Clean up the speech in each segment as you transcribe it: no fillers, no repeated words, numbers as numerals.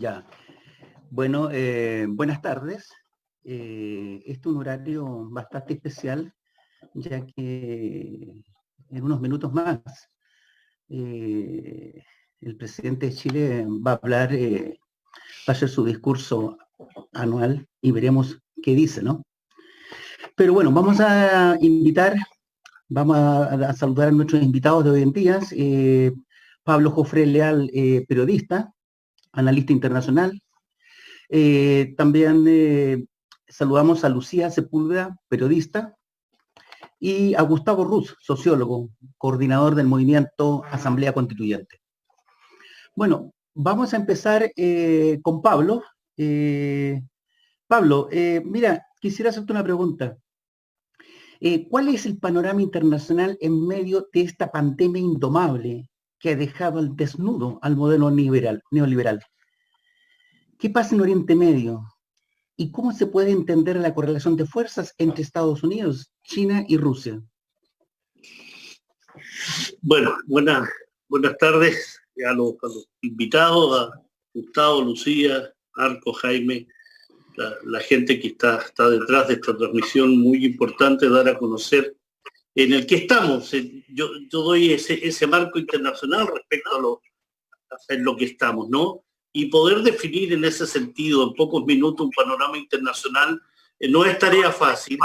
Ya. Bueno, buenas tardes. Este es un horario bastante especial, ya que en unos minutos más eh, el presidente de Chile va a hablar, va a hacer su discurso anual y veremos qué dice, ¿no? Pero bueno, vamos a saludar a nuestros invitados de hoy en día. Pablo Jofré Leal, periodista, analista internacional. También saludamos a Lucía Sepúlveda, periodista, y a Gustavo Ruz, sociólogo, coordinador del movimiento Asamblea Constituyente. Bueno, vamos a empezar con Pablo. Pablo, mira, quisiera hacerte una pregunta. ¿Cuál es el panorama internacional en medio de esta pandemia indomable que ha dejado al desnudo al modelo neoliberal? ¿Qué pasa en Oriente Medio? ¿Y cómo se puede entender la correlación de fuerzas entre Estados Unidos, China y Rusia? Bueno, buenas tardes a los invitados, a Gustavo, Lucía, Arco, Jaime, la gente que está detrás de esta transmisión muy importante, dar a conocer en el que estamos. Yo doy ese marco internacional respecto en lo que estamos, ¿no? Y poder definir en ese sentido, en pocos minutos, un panorama internacional no es tarea fácil,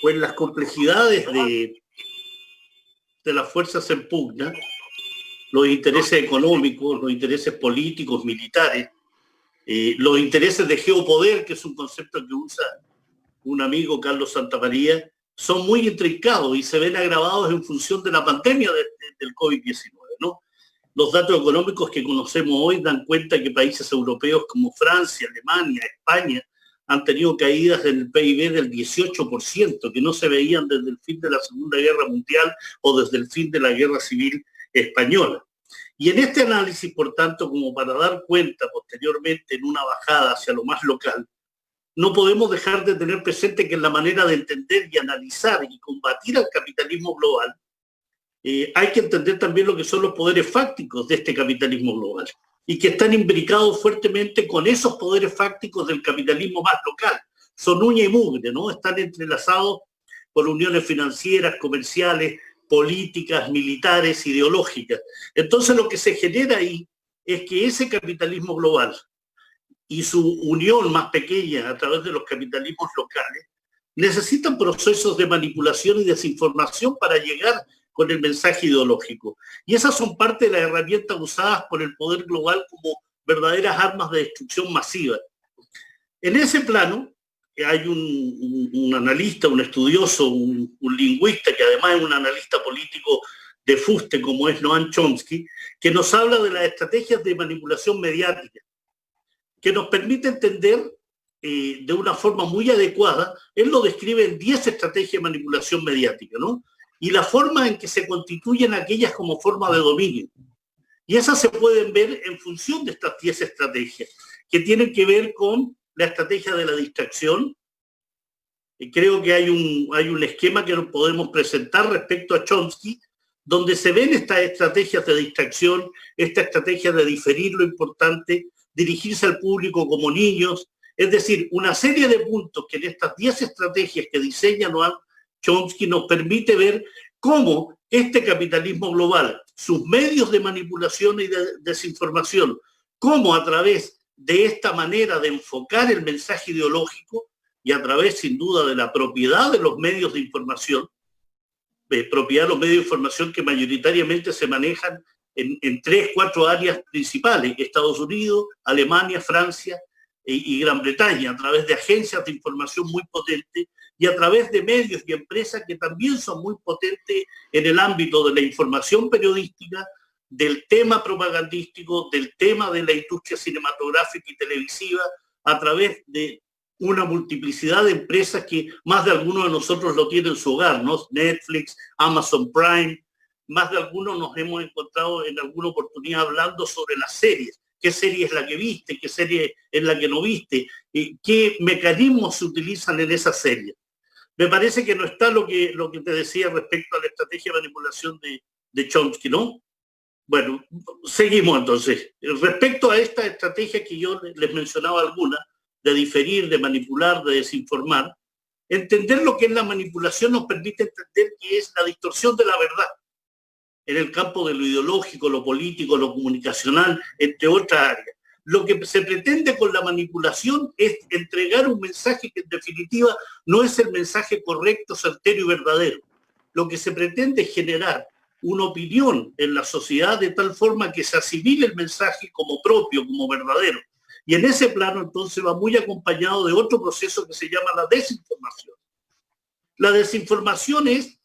pues las complejidades de las fuerzas en pugna, los intereses económicos, los intereses políticos, militares, los intereses de geopoder, que es un concepto que usa un amigo, Carlos Santamaría, son muy intrincados y se ven agravados en función de la pandemia del COVID-19, ¿no? Los datos económicos que conocemos hoy dan cuenta que países europeos como Francia, Alemania, España han tenido caídas en el PIB del 18%, que no se veían desde el fin de la Segunda Guerra Mundial o desde el fin de la Guerra Civil Española. Y en este análisis, por tanto, como para dar cuenta posteriormente en una bajada hacia lo más local, no podemos dejar de tener presente que en la manera de entender y analizar y combatir al capitalismo global, hay que entender también lo que son los poderes fácticos de este capitalismo global y que están imbricados fuertemente con esos poderes fácticos del capitalismo más local. Son uña y mugre, ¿no? Están entrelazados por uniones financieras, comerciales, políticas, militares, ideológicas. Entonces lo que se genera ahí es que ese capitalismo global y su unión más pequeña a través de los capitalismos locales necesitan procesos de manipulación y desinformación para llegar con el mensaje ideológico. Y esas son parte de las herramientas usadas por el poder global como verdaderas armas de destrucción masiva. En ese plano hay un analista, un estudioso, un lingüista, que además es un analista político de fuste, como es Noam Chomsky, que nos habla de las estrategias de manipulación mediática, que nos permite entender de una forma muy adecuada. Él lo describe en 10 estrategias de manipulación mediática, ¿no? Y la forma en que se constituyen aquellas como forma de dominio. Y esas se pueden ver en función de estas 10 estrategias, que tienen que ver con la estrategia de la distracción. Creo que hay un esquema que nos podemos presentar respecto a Chomsky, donde se ven estas estrategias de distracción, esta estrategia de diferir lo importante, dirigirse al público como niños, es decir, una serie de puntos que en estas 10 estrategias que diseña Noam Chomsky nos permite ver cómo este capitalismo global, sus medios de manipulación y de desinformación, cómo a través de esta manera de enfocar el mensaje ideológico y a través sin duda de la propiedad de los medios de información, propiedad de los medios de información que mayoritariamente se manejan en 3, 4 áreas principales: Estados Unidos, Alemania, Francia y Gran Bretaña, a través de agencias de información muy potentes y a través de medios y empresas que también son muy potentes en el ámbito de la información periodística, del tema propagandístico, del tema de la industria cinematográfica y televisiva, a través de una multiplicidad de empresas que más de algunos de nosotros lo tienen en su hogar, ¿no? Netflix, Amazon Prime, más de algunos nos hemos encontrado en alguna oportunidad hablando sobre las series. ¿Qué serie es la que viste? ¿Qué serie es la que no viste? ¿Qué mecanismos se utilizan en esa serie? Me parece que no está lo que te decía respecto a la estrategia de manipulación de Chomsky, ¿no? Bueno, seguimos entonces. Respecto a esta estrategia que yo les mencionaba alguna, de diferir, de manipular, de desinformar, entender lo que es la manipulación nos permite entender que es la distorsión de la verdad en el campo de lo ideológico, lo político, lo comunicacional, entre otras áreas. Lo que se pretende con la manipulación es entregar un mensaje que en definitiva no es el mensaje correcto, certero y verdadero. Lo que se pretende es generar una opinión en la sociedad de tal forma que se asimile el mensaje como propio, como verdadero. Y en ese plano entonces va muy acompañado de otro proceso que se llama la desinformación. La desinformación es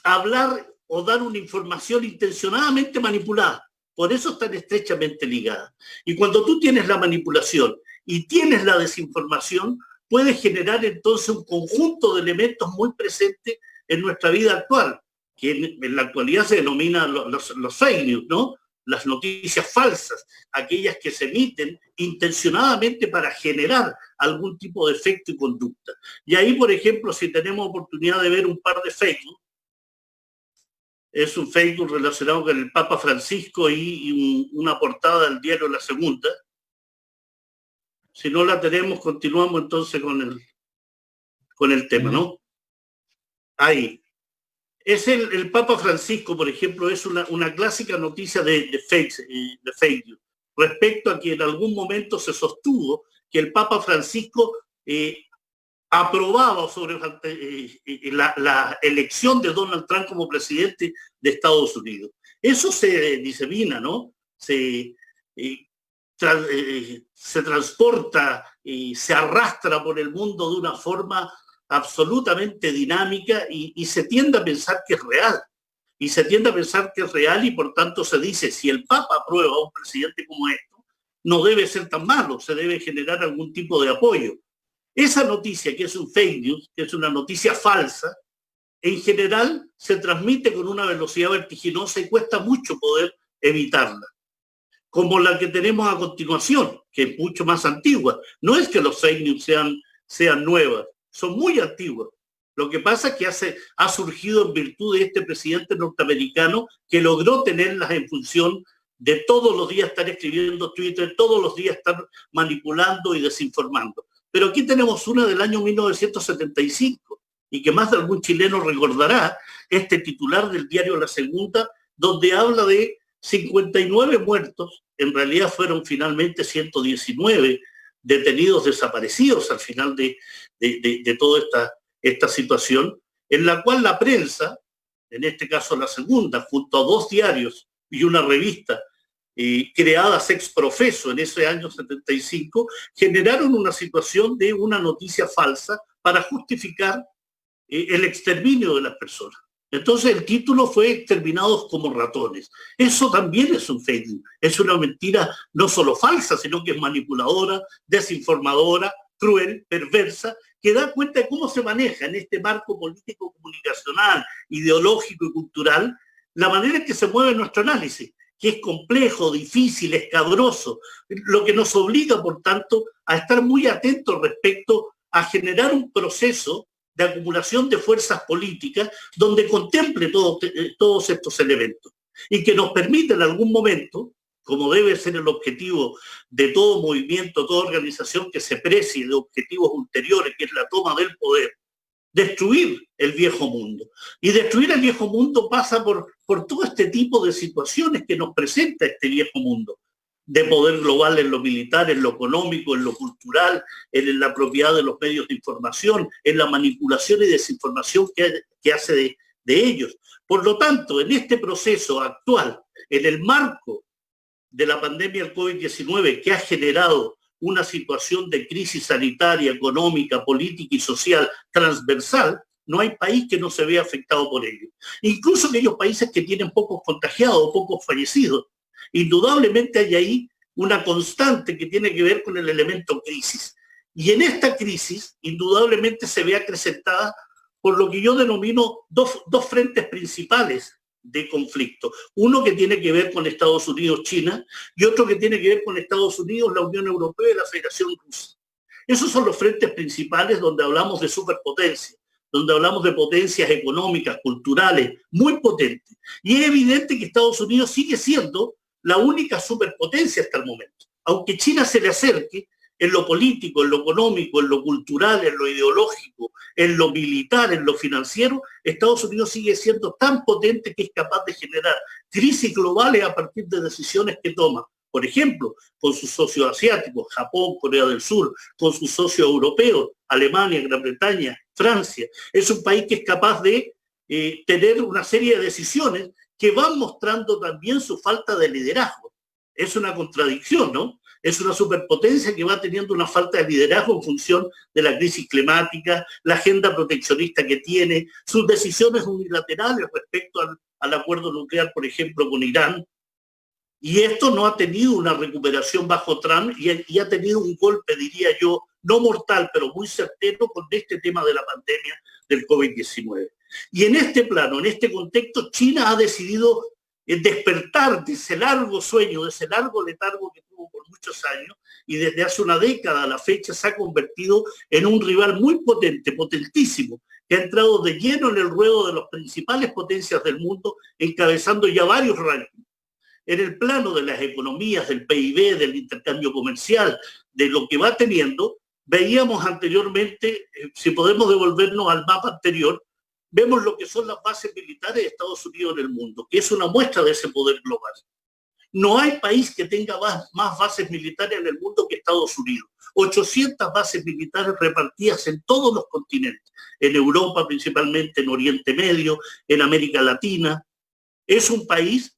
hablar o dar una información intencionadamente manipulada. Por eso están estrechamente ligadas. Y cuando tú tienes la manipulación y tienes la desinformación, puedes generar entonces un conjunto de elementos muy presentes en nuestra vida actual, que en la actualidad se denominan los fake news, ¿no? Las noticias falsas, aquellas que se emiten intencionadamente para generar algún tipo de efecto y conducta. Y ahí, por ejemplo, si tenemos oportunidad de ver un par de fake news, es un fake news relacionado con el Papa Francisco y una portada del diario La Segunda. Si no la tenemos, continuamos entonces con el tema, ¿no? Ahí. Es el Papa Francisco, por ejemplo, es una clásica noticia de fake news, respecto a que en algún momento se sostuvo que el Papa Francisco aprobaba sobre la elección de Donald Trump como presidente de Estados Unidos. Eso se disemina, ¿no? Se transporta y se arrastra por el mundo de una forma absolutamente dinámica y se tiende a pensar que es real. Y se tiende a pensar que es real y por tanto se dice, si el Papa aprueba a un presidente como esto, no debe ser tan malo, se debe generar algún tipo de apoyo. Esa noticia, que es un fake news, que es una noticia falsa, en general se transmite con una velocidad vertiginosa y cuesta mucho poder evitarla. Como la que tenemos a continuación, que es mucho más antigua. No es que los fake news sean nuevas, son muy antiguas. Lo que pasa es que ha surgido en virtud de este presidente norteamericano que logró tenerlas en función de todos los días estar escribiendo Twitter, todos los días estar manipulando y desinformando. Pero aquí tenemos una del año 1975 y que más de algún chileno recordará, este titular del diario La Segunda, donde habla de 59 muertos, en realidad fueron finalmente 119 detenidos desaparecidos al final de toda esta situación, en la cual la prensa, en este caso La Segunda, junto a 2 diarios y una revista, creadas ex profeso en ese año 75, generaron una situación de una noticia falsa para justificar el exterminio de las personas. Entonces el título fue Exterminados como ratones. Eso también es un fake news, es una mentira no solo falsa, sino que es manipuladora, desinformadora, cruel, perversa, que da cuenta de cómo se maneja en este marco político, comunicacional, ideológico y cultural, la manera en que se mueve nuestro análisis, que es complejo, difícil, escabroso, lo que nos obliga, por tanto, a estar muy atentos respecto a generar un proceso de acumulación de fuerzas políticas donde contemple todos estos elementos y que nos permita en algún momento, como debe ser el objetivo de todo movimiento, toda organización que se precie de objetivos ulteriores, que es la toma del poder, destruir el viejo mundo. Y destruir el viejo mundo pasa por todo este tipo de situaciones que nos presenta este viejo mundo, de poder global en lo militar, en lo económico, en lo cultural, en la propiedad de los medios de información, en la manipulación y desinformación que hace de ellos. Por lo tanto, en este proceso actual, en el marco de la pandemia del COVID-19, que ha generado una situación de crisis sanitaria, económica, política y social transversal, no hay país que no se vea afectado por ello. Incluso aquellos países que tienen pocos contagiados, pocos fallecidos. Indudablemente hay ahí una constante que tiene que ver con el elemento crisis. Y en esta crisis, indudablemente se ve acrecentada por lo que yo denomino dos frentes principales de conflicto. Uno que tiene que ver con Estados Unidos, China, y otro que tiene que ver con Estados Unidos, la Unión Europea y la Federación Rusa. Esos son los frentes principales donde hablamos de superpotencia, donde hablamos de potencias económicas, culturales, muy potentes. Y es evidente que Estados Unidos sigue siendo la única superpotencia hasta el momento. Aunque China se le acerque en lo político, en lo económico, en lo cultural, en lo ideológico, en lo militar, en lo financiero, Estados Unidos sigue siendo tan potente que es capaz de generar crisis globales a partir de decisiones que toma. Por ejemplo, con sus socios asiáticos, Japón, Corea del Sur, con sus socios europeos, Alemania, Gran Bretaña, Francia. Es un país que es capaz de tener una serie de decisiones que van mostrando también su falta de liderazgo. Es una contradicción, ¿no? Es una superpotencia que va teniendo una falta de liderazgo en función de la crisis climática, la agenda proteccionista que tiene, sus decisiones unilaterales respecto al acuerdo nuclear, por ejemplo, con Irán. Y esto no ha tenido una recuperación bajo Trump y ha tenido un golpe, diría yo, no mortal, pero muy certero con este tema de la pandemia del COVID-19. Y en este plano, en este contexto, China ha decidido despertar de ese largo sueño, de ese largo letargo que tuvo por muchos años, y desde hace una década a la fecha se ha convertido en un rival muy potente, potentísimo, que ha entrado de lleno en el ruedo de las principales potencias del mundo, encabezando ya varios rankings. En el plano de las economías, del PIB, del intercambio comercial, de lo que va teniendo, veíamos anteriormente, si podemos devolvernos al mapa anterior, vemos lo que son las bases militares de Estados Unidos en el mundo, que es una muestra de ese poder global. No hay país que tenga más bases militares en el mundo que Estados Unidos. 800 bases militares repartidas en todos los continentes, en Europa principalmente, en Oriente Medio, en América Latina. Es un país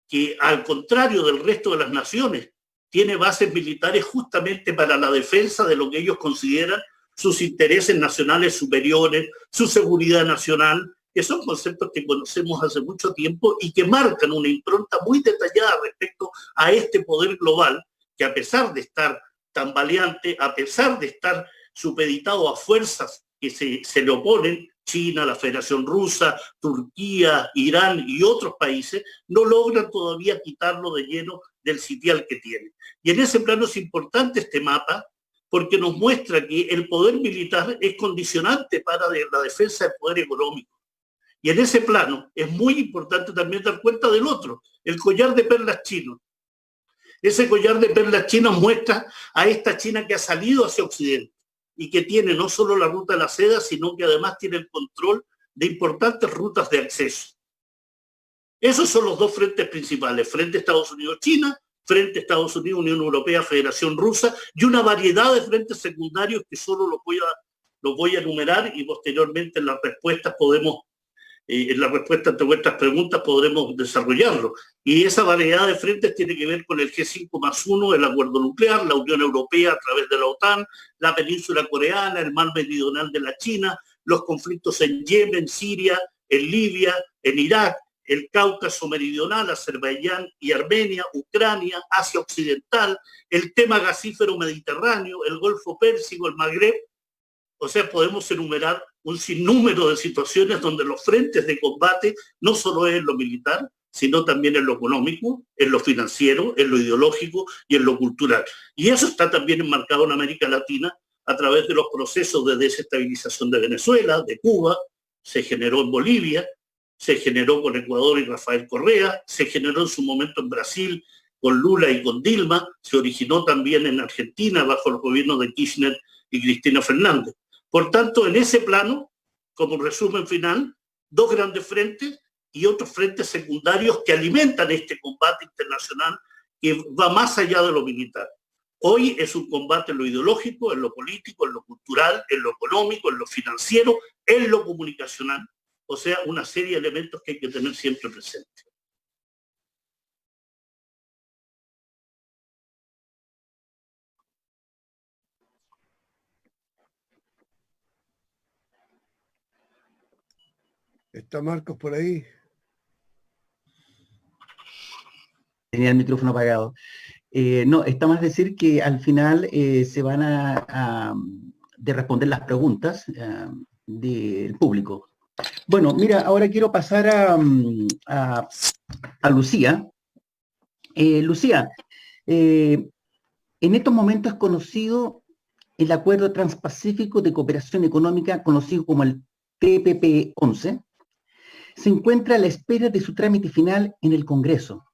que, al contrario del resto de las naciones, tiene bases militares justamente para la defensa de lo que ellos consideran sus intereses nacionales superiores, su seguridad nacional, que son conceptos que conocemos hace mucho tiempo y que marcan una impronta muy detallada respecto a este poder global, que a pesar de estar tambaleante, a pesar de estar supeditado a fuerzas que se le oponen, China, la Federación Rusa, Turquía, Irán y otros países, no logran todavía quitarlo de lleno del sitial que tiene. Y en ese plano es importante este mapa, porque nos muestra que el poder militar es condicionante para la defensa del poder económico. Y en ese plano es muy importante también dar cuenta del otro, el collar de perlas chino. Ese collar de perlas chino muestra a esta China que ha salido hacia Occidente y que tiene no solo la ruta de la seda, sino que además tiene el control de importantes rutas de acceso. Esos son los dos frentes principales, frente Estados Unidos-China, frente Estados Unidos-Unión Europea, Federación Rusa, y una variedad de frentes secundarios que solo los voy a enumerar y posteriormente en las respuestas ante vuestras preguntas podremos desarrollarlo. Y esa variedad de frentes tiene que ver con el G5+1, el acuerdo nuclear, la Unión Europea a través de la OTAN, la península coreana, el mar meridional de la China, los conflictos en Yemen, Siria, en Libia, en Irak, el Cáucaso meridional, Azerbaiyán y Armenia, Ucrania, Asia Occidental, el tema gasífero mediterráneo, el Golfo Pérsico, el Magreb. O sea, podemos enumerar un sinnúmero de situaciones donde los frentes de combate no solo es en lo militar, sino también en lo económico, en lo financiero, en lo ideológico y en lo cultural. Y eso está también enmarcado en América Latina a través de los procesos de desestabilización de Venezuela, de Cuba, se generó en Bolivia, se generó con Ecuador y Rafael Correa, se generó en su momento en Brasil con Lula y con Dilma, se originó también en Argentina bajo los gobiernos de Kirchner y Cristina Fernández. Por tanto, en ese plano, como resumen final, dos grandes frentes y otros frentes secundarios que alimentan este combate internacional que va más allá de lo militar. Hoy es un combate en lo ideológico, en lo político, en lo cultural, en lo económico, en lo financiero, en lo comunicacional. O sea, una serie de elementos que hay que tener siempre presentes. ¿Está Marcos por ahí? Tenía el micrófono apagado. No, está más decir que al final se van de responder las preguntas del público. Bueno, mira, ahora quiero pasar a Lucía. Lucía, en estos momentos es conocido el Acuerdo Transpacífico de Cooperación Económica, conocido como el TPP-11, se encuentra a la espera de su trámite final en el Congreso.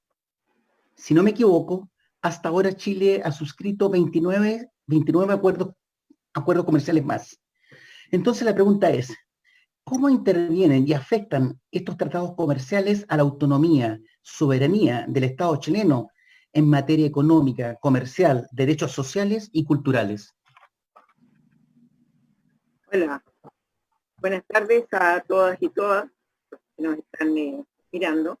Si no me equivoco, hasta ahora Chile ha suscrito 29 acuerdos comerciales más. Entonces la pregunta es, ¿cómo intervienen y afectan estos tratados comerciales a la autonomía, soberanía del Estado chileno en materia económica, comercial, derechos sociales y culturales? Hola, buenas tardes a todas y todas que nos están mirando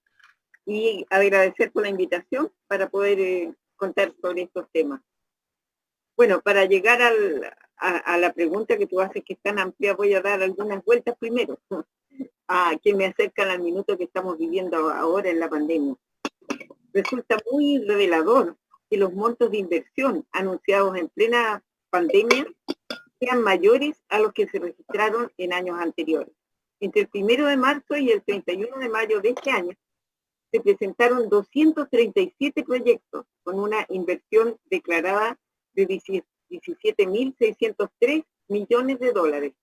y agradecer por la invitación para poder contar sobre estos temas. Bueno, para llegar a la pregunta que tú haces, que es tan amplia, voy a dar algunas vueltas primero, que me acercan al minuto que estamos viviendo ahora en la pandemia. Resulta muy revelador que los montos de inversión anunciados en plena pandemia sean mayores a los que se registraron en años anteriores. Entre el 1 de marzo y el 31 de mayo de este año, se presentaron 237 proyectos con una inversión declarada de 17.603 millones de dólares.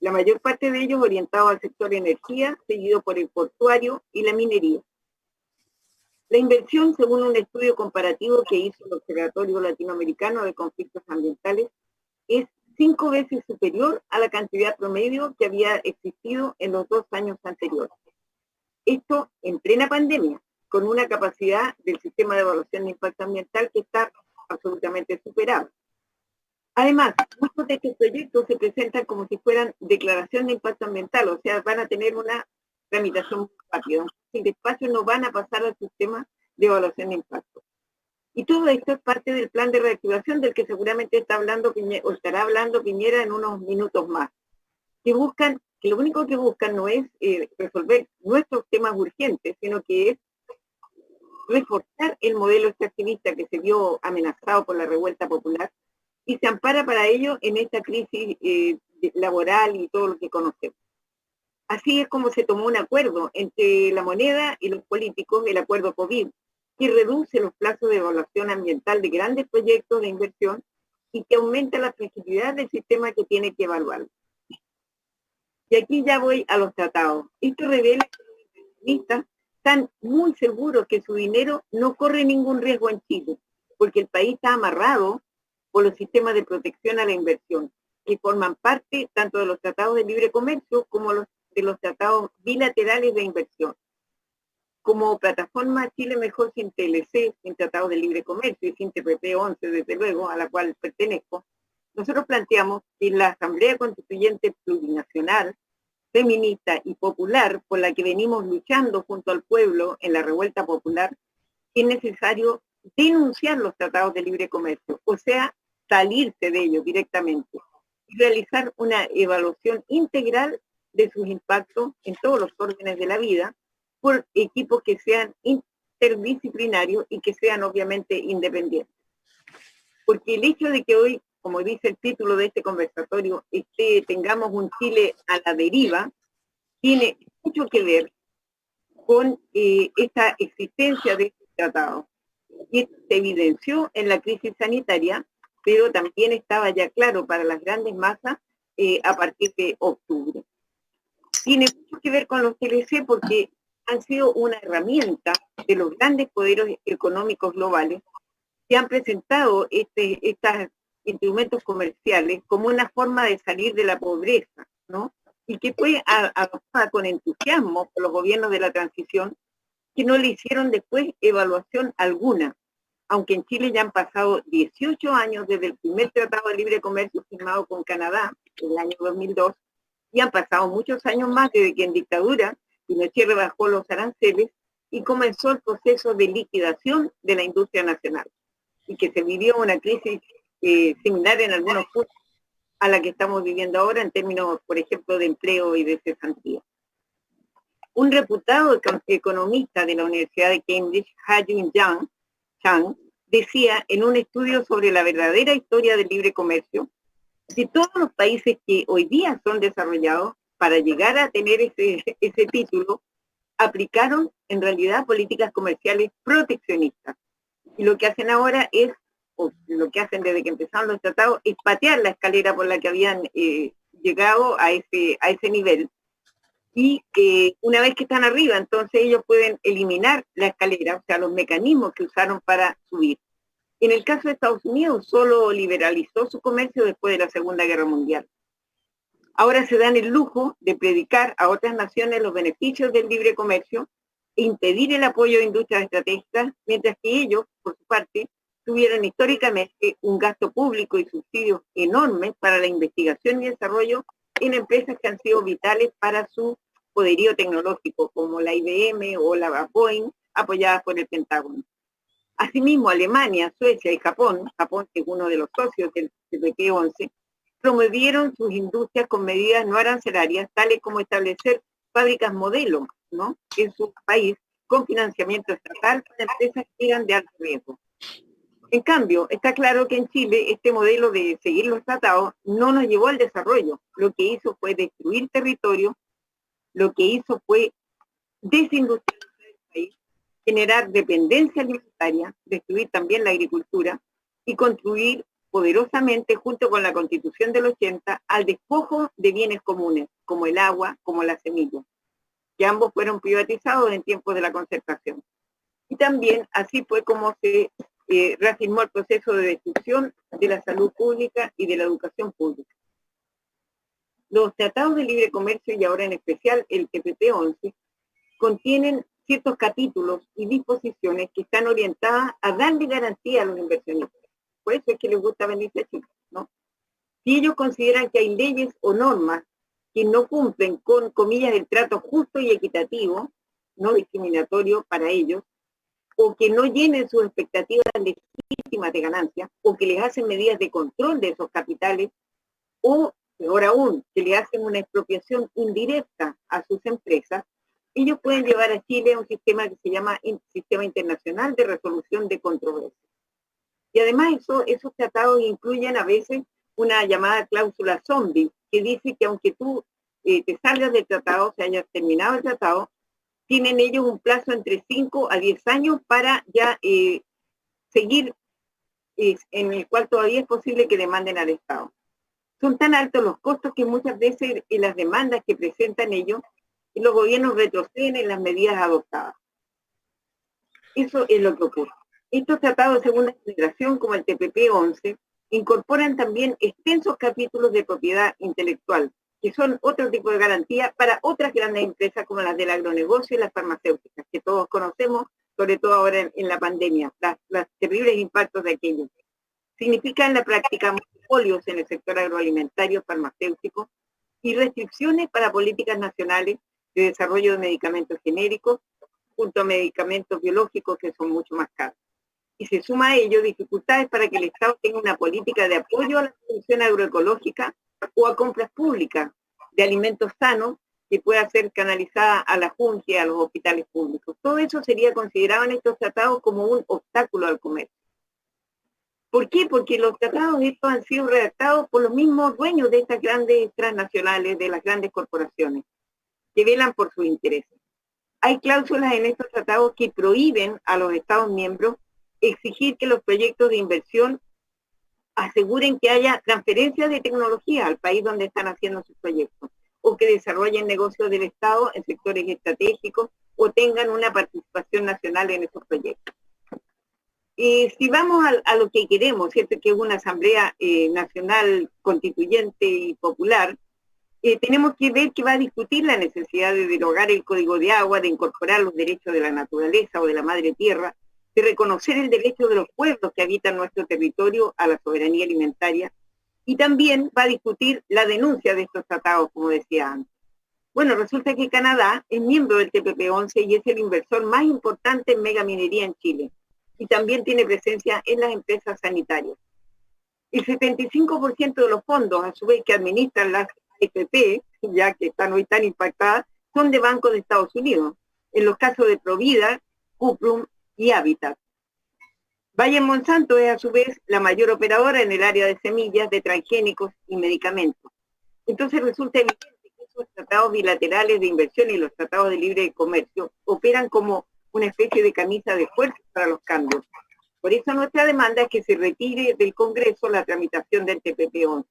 La mayor parte de ellos orientados al sector energía, seguido por el portuario y la minería. La inversión, según un estudio comparativo que hizo el Observatorio Latinoamericano de Conflictos Ambientales, es 5 veces superior a la cantidad promedio que había existido en los 2 años anteriores. Esto en plena pandemia, con una capacidad del sistema de evaluación de impacto ambiental que está absolutamente superado. Además, muchos de estos proyectos se presentan como si fueran declaración de impacto ambiental, o sea, van a tener una tramitación muy rápida. Sin despacho no van a pasar al sistema de evaluación de impacto. Y todo esto es parte del plan de reactivación del que seguramente está hablando Piñera, o estará hablando Piñera en unos minutos más. Que lo único que buscan no es resolver nuestros temas urgentes, sino que es reforzar el modelo extractivista que se vio amenazado por la revuelta popular y se ampara para ello en esta crisis laboral y todo lo que conocemos. Así es como se tomó un acuerdo entre la moneda y los políticos, el acuerdo COVID, que reduce los plazos de evaluación ambiental de grandes proyectos de inversión y que aumenta la flexibilidad del sistema que tiene que evaluarlo. Y aquí ya voy a los tratados. Esto revela que los inversionistas están muy seguros que su dinero no corre ningún riesgo en Chile, porque el país está amarrado por los sistemas de protección a la inversión, que forman parte tanto de los tratados de libre comercio como de los tratados bilaterales de inversión. Como plataforma Chile Mejor sin TLC, sin tratados de libre comercio y sin TPP-11, desde luego, a la cual pertenezco, nosotros planteamos que la Asamblea Constituyente Plurinacional, feminista y popular, por la que venimos luchando junto al pueblo en la revuelta popular, es necesario denunciar los tratados de libre comercio, o sea, salirse de ellos directamente y realizar una evaluación integral de sus impactos en todos los órdenes de la vida por equipos que sean interdisciplinarios y que sean obviamente independientes. Porque el hecho de que hoy, como dice el título de este conversatorio, tengamos un Chile a la deriva, tiene mucho que ver con esta existencia de este tratado. Y se evidenció en la crisis sanitaria, pero también estaba ya claro para las grandes masas a partir de octubre. Tiene mucho que ver con los TLC porque han sido una herramienta de los grandes poderes económicos globales que han presentado estos instrumentos comerciales como una forma de salir de la pobreza, ¿no? Y que fue adoptada con entusiasmo por los gobiernos de la transición, que no le hicieron después evaluación alguna, aunque en Chile ya han pasado 18 años desde el primer tratado de libre comercio firmado con Canadá, en el año 2002, y han pasado muchos años más desde que en dictadura Pinochet rebajó los aranceles y comenzó el proceso de liquidación de la industria nacional, y que se vivió una crisis similar en algunos puntos a la que estamos viviendo ahora en términos, por ejemplo, de empleo y de cesantía. Un reputado economista de la Universidad de Cambridge, Ha-Joon Chang, decía en un estudio sobre la verdadera historia del libre comercio, de todos los países que hoy día son desarrollados, para llegar a tener ese título, aplicaron en realidad políticas comerciales proteccionistas. Y lo que hacen ahora es, o lo que hacen desde que empezaron los tratados, es patear la escalera por la que habían llegado a ese nivel. Y una vez que están arriba, entonces ellos pueden eliminar la escalera, o sea, los mecanismos que usaron para subir. En el caso de Estados Unidos, solo liberalizó su comercio después de la Segunda Guerra Mundial. Ahora se dan el lujo de predicar a otras naciones los beneficios del libre comercio e impedir el apoyo de industrias estratégicas, mientras que ellos, por su parte, tuvieron históricamente un gasto público y subsidios enormes para la investigación y desarrollo en empresas que han sido vitales para su poderío tecnológico, como la IBM o la Boeing, apoyadas por el Pentágono. Asimismo, Alemania, Suecia y Japón que es uno de los socios del TPP-11, promovieron sus industrias con medidas no arancelarias, tales como establecer fábricas modelo, ¿no?, en su país, con financiamiento estatal para empresas que eran de alto riesgo. En cambio, está claro que en Chile este modelo de seguir los tratados no nos llevó al desarrollo. Lo que hizo fue destruir territorio, lo que hizo fue desindustrializar el país, generar dependencia alimentaria, destruir también la agricultura y construir poderosamente, junto con la Constitución del 80, al despojo de bienes comunes, como el agua, como la semilla, que ambos fueron privatizados en tiempos de la Concertación. Y también así fue como se reafirmó el proceso de destrucción de la salud pública y de la educación pública. Los tratados de libre comercio, y ahora en especial el TPP-11, contienen ciertos capítulos y disposiciones que están orientadas a darle garantía a los inversionistas. Por eso es que les gusta venirse a Chile, ¿no? Si ellos consideran que hay leyes o normas que no cumplen con, comillas, el trato justo y equitativo, no discriminatorio para ellos, o que no llenen sus expectativas legítimas de ganancia, o que les hacen medidas de control de esos capitales, o, peor aún, que le hacen una expropiación indirecta a sus empresas, ellos pueden llevar a Chile a un sistema que se llama Sistema Internacional de Resolución de Controversias. Y además esos tratados incluyen a veces una llamada cláusula zombie, que dice que aunque tú te salgas del tratado, se haya terminado el tratado, tienen ellos un plazo entre 5 a 10 años para ya seguir, en el cual todavía es posible que demanden al Estado. Son tan altos los costos que muchas veces en las demandas que presentan ellos, los gobiernos retroceden en las medidas adoptadas. Eso es lo que ocurre. Estos tratados de segunda generación, como el TPP-11, incorporan también extensos capítulos de propiedad intelectual, que son otro tipo de garantía para otras grandes empresas como las del agronegocio y las farmacéuticas, que todos conocemos, sobre todo ahora en la pandemia, los terribles impactos de aquello. Significa en la práctica monopolios en el sector agroalimentario, farmacéutico, y restricciones para políticas nacionales de desarrollo de medicamentos genéricos, junto a medicamentos biológicos que son mucho más caros. Y se suma a ello dificultades para que el Estado tenga una política de apoyo a la producción agroecológica o a compras públicas de alimentos sanos que pueda ser canalizada a la Junta y a los hospitales públicos. Todo eso sería considerado en estos tratados como un obstáculo al comercio. ¿Por qué? Porque los tratados estos han sido redactados por los mismos dueños de estas grandes transnacionales, de las grandes corporaciones, que velan por sus intereses. Hay cláusulas en estos tratados que prohíben a los Estados miembros exigir que los proyectos de inversión aseguren que haya transferencias de tecnología al país donde están haciendo sus proyectos, o que desarrollen negocios del Estado en sectores estratégicos, o tengan una participación nacional en esos proyectos. Si vamos a lo que queremos, ¿cierto?, que es una asamblea nacional constituyente y popular, tenemos que ver que va a discutir la necesidad de derogar el Código de Agua, de incorporar los derechos de la naturaleza o de la madre tierra, de reconocer el derecho de los pueblos que habitan nuestro territorio a la soberanía alimentaria, y también va a discutir la denuncia de estos tratados, como decía antes. Bueno, resulta que Canadá es miembro del TPP-11 y es el inversor más importante en megaminería en Chile, y también tiene presencia en las empresas sanitarias. El 75% de los fondos, a su vez, que administran las AFP, ya que están hoy tan impactadas, son de bancos de Estados Unidos, en los casos de Provida, Cuprum y Habitat. Bayer Monsanto es a su vez la mayor operadora en el área de semillas, de transgénicos y medicamentos. Entonces resulta evidente que esos tratados bilaterales de inversión y los tratados de libre comercio operan como una especie de camisa de fuerza para los cambios. Por eso nuestra demanda es que se retire del Congreso la tramitación del TPP-11.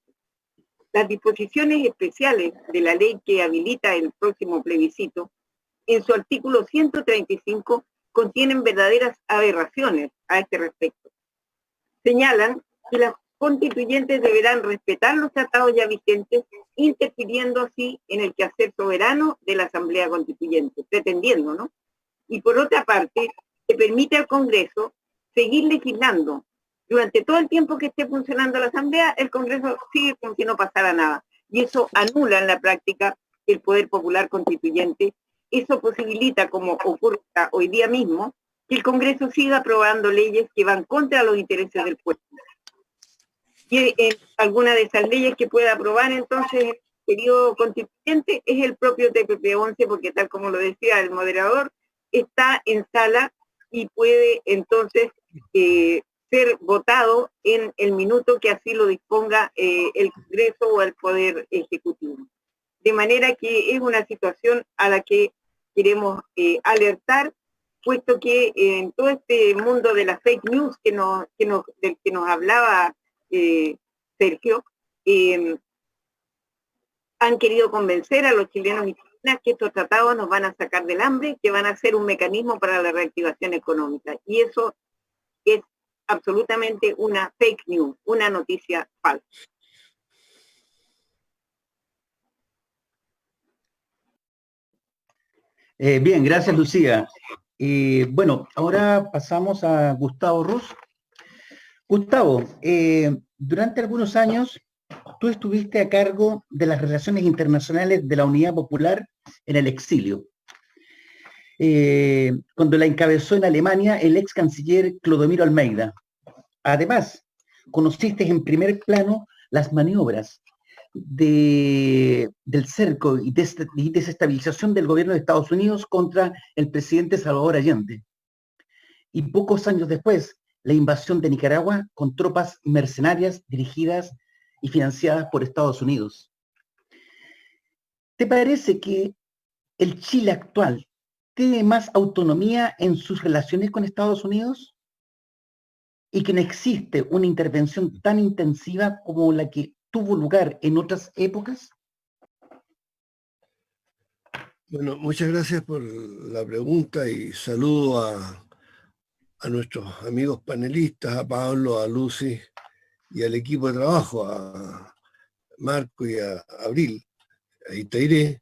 Las disposiciones especiales de la ley que habilita el próximo plebiscito, en su artículo 135, contienen verdaderas aberraciones a este respecto. Señalan que las constituyentes deberán respetar los tratados ya vigentes, interfiriendo así en el quehacer soberano de la Asamblea Constituyente, pretendiendo, ¿no? Y por otra parte, se permite al Congreso seguir legislando. Durante todo el tiempo que esté funcionando la Asamblea, el Congreso sigue como si no pasara nada. Y eso anula en la práctica el poder popular constituyente. Eso posibilita, como ocurre hoy día mismo, que el Congreso siga aprobando leyes que van contra los intereses del pueblo. Y en alguna de esas leyes que pueda aprobar entonces el periodo constituyente es el propio TPP-11, porque tal como lo decía el moderador, está en sala y puede entonces ser votado en el minuto que así lo disponga el Congreso o el Poder Ejecutivo. De manera que es una situación a la que queremos alertar, puesto que en todo este mundo de las fake news del que nos hablaba Sergio, han querido convencer a los chilenos y chilenas que estos tratados nos van a sacar del hambre, que van a ser un mecanismo para la reactivación económica. Y eso es absolutamente una fake news, una noticia falsa. Bien, gracias Lucía. Bueno, ahora pasamos a Gustavo Ruz. Gustavo, durante algunos años tú estuviste a cargo de las relaciones internacionales de la Unidad Popular en el exilio, cuando la encabezó en Alemania el ex canciller Clodomiro Almeida. Además, conociste en primer plano las maniobras del cerco y desestabilización del gobierno de Estados Unidos contra el presidente Salvador Allende. Y pocos años después, la invasión de Nicaragua con tropas mercenarias dirigidas y financiadas por Estados Unidos. ¿Te parece que el Chile actual tiene más autonomía en sus relaciones con Estados Unidos? ¿Y que no existe una intervención tan intensiva como la que tuvo lugar en otras épocas? Bueno, muchas gracias por la pregunta y saludo a nuestros amigos panelistas, a Pablo, a Lucy y al equipo de trabajo, a Marco y a Abril, a Itairé.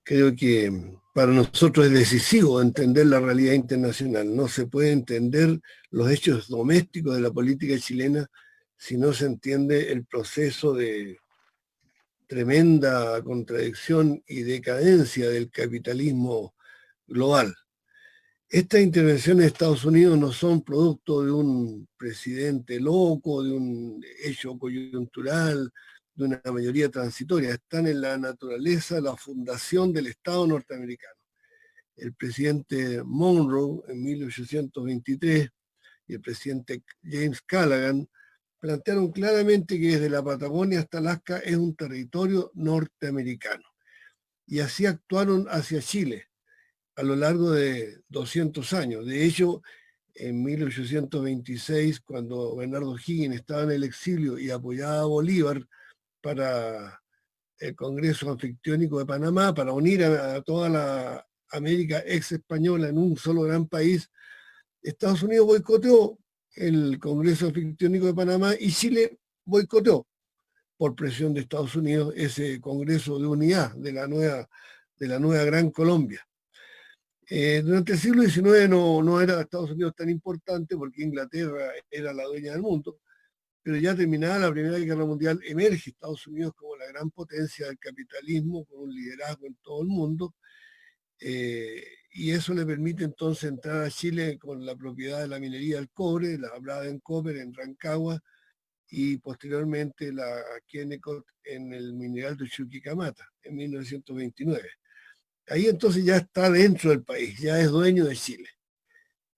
Creo que para nosotros es decisivo entender la realidad internacional. No se puede entender los hechos domésticos de la política chilena si no se entiende el proceso de tremenda contradicción y decadencia del capitalismo global. Estas intervenciones de Estados Unidos no son producto de un presidente loco, de un hecho coyuntural, de una mayoría transitoria, están en la naturaleza, la fundación del Estado norteamericano. El presidente Monroe en 1823 y el presidente James Callaghan plantearon claramente que desde la Patagonia hasta Alaska es un territorio norteamericano. Y así actuaron hacia Chile a lo largo de 200 años. De hecho, en 1826, cuando Bernardo O'Higgins estaba en el exilio y apoyaba a Bolívar para el Congreso Anfictiónico de Panamá, para unir a toda la América ex española en un solo gran país, Estados Unidos boicoteó el Congreso Anfictiónico de Panamá y Chile boicoteó por presión de Estados Unidos ese Congreso de Unidad de la nueva Gran Colombia. Durante el siglo XIX no era Estados Unidos tan importante porque Inglaterra era la dueña del mundo, pero ya terminada la Primera Guerra Mundial emerge Estados Unidos como la gran potencia del capitalismo, con un liderazgo en todo el mundo, y eso le permite entonces entrar a Chile con la propiedad de la minería del cobre, la Braden-Copper en Rancagua, y posteriormente la Kennecott en el mineral de Chuquicamata en 1929. Ahí entonces ya está dentro del país, ya es dueño de Chile.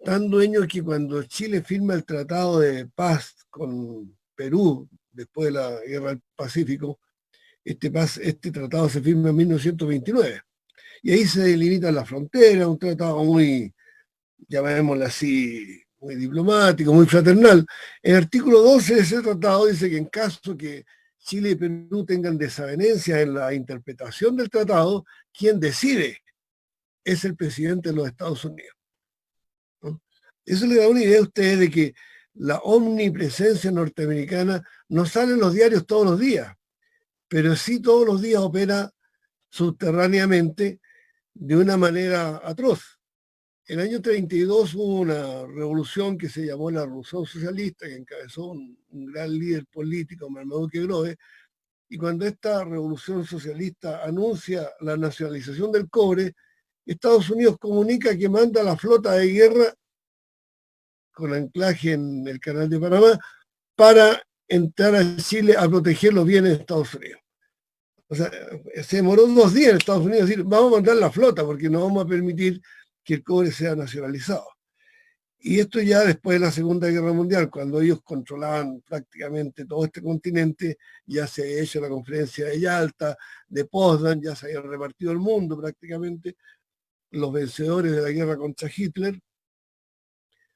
Tan dueño que cuando Chile firma el Tratado de Paz con Perú, después de la Guerra del Pacífico, este tratado se firma en 1929. Y ahí se delimita la frontera, un tratado muy, llamémoslo así, muy diplomático, muy fraternal. El artículo 12 de ese tratado dice que en caso que Chile y Perú tengan desavenencias en la interpretación del tratado, quien decide es el presidente de los Estados Unidos, ¿no? Eso le da una idea a ustedes de que la omnipresencia norteamericana no sale en los diarios todos los días, pero sí todos los días opera subterráneamente de una manera atroz. El año 32 hubo una revolución que se llamó la Revolución Socialista, que encabezó un gran líder político, Marmaduke Grove, y cuando esta revolución socialista anuncia la nacionalización del cobre, Estados Unidos comunica que manda la flota de guerra con anclaje en el Canal de Panamá para entrar a Chile a proteger los bienes de Estados Unidos. O sea, se demoró 2 días en Estados Unidos decir, vamos a mandar la flota porque no vamos a permitir que el cobre sea nacionalizado. Y esto ya después de la Segunda Guerra Mundial, cuando ellos controlaban prácticamente todo este continente, ya se había hecho la conferencia de Yalta, de Potsdam, ya se había repartido el mundo prácticamente, los vencedores de la guerra contra Hitler,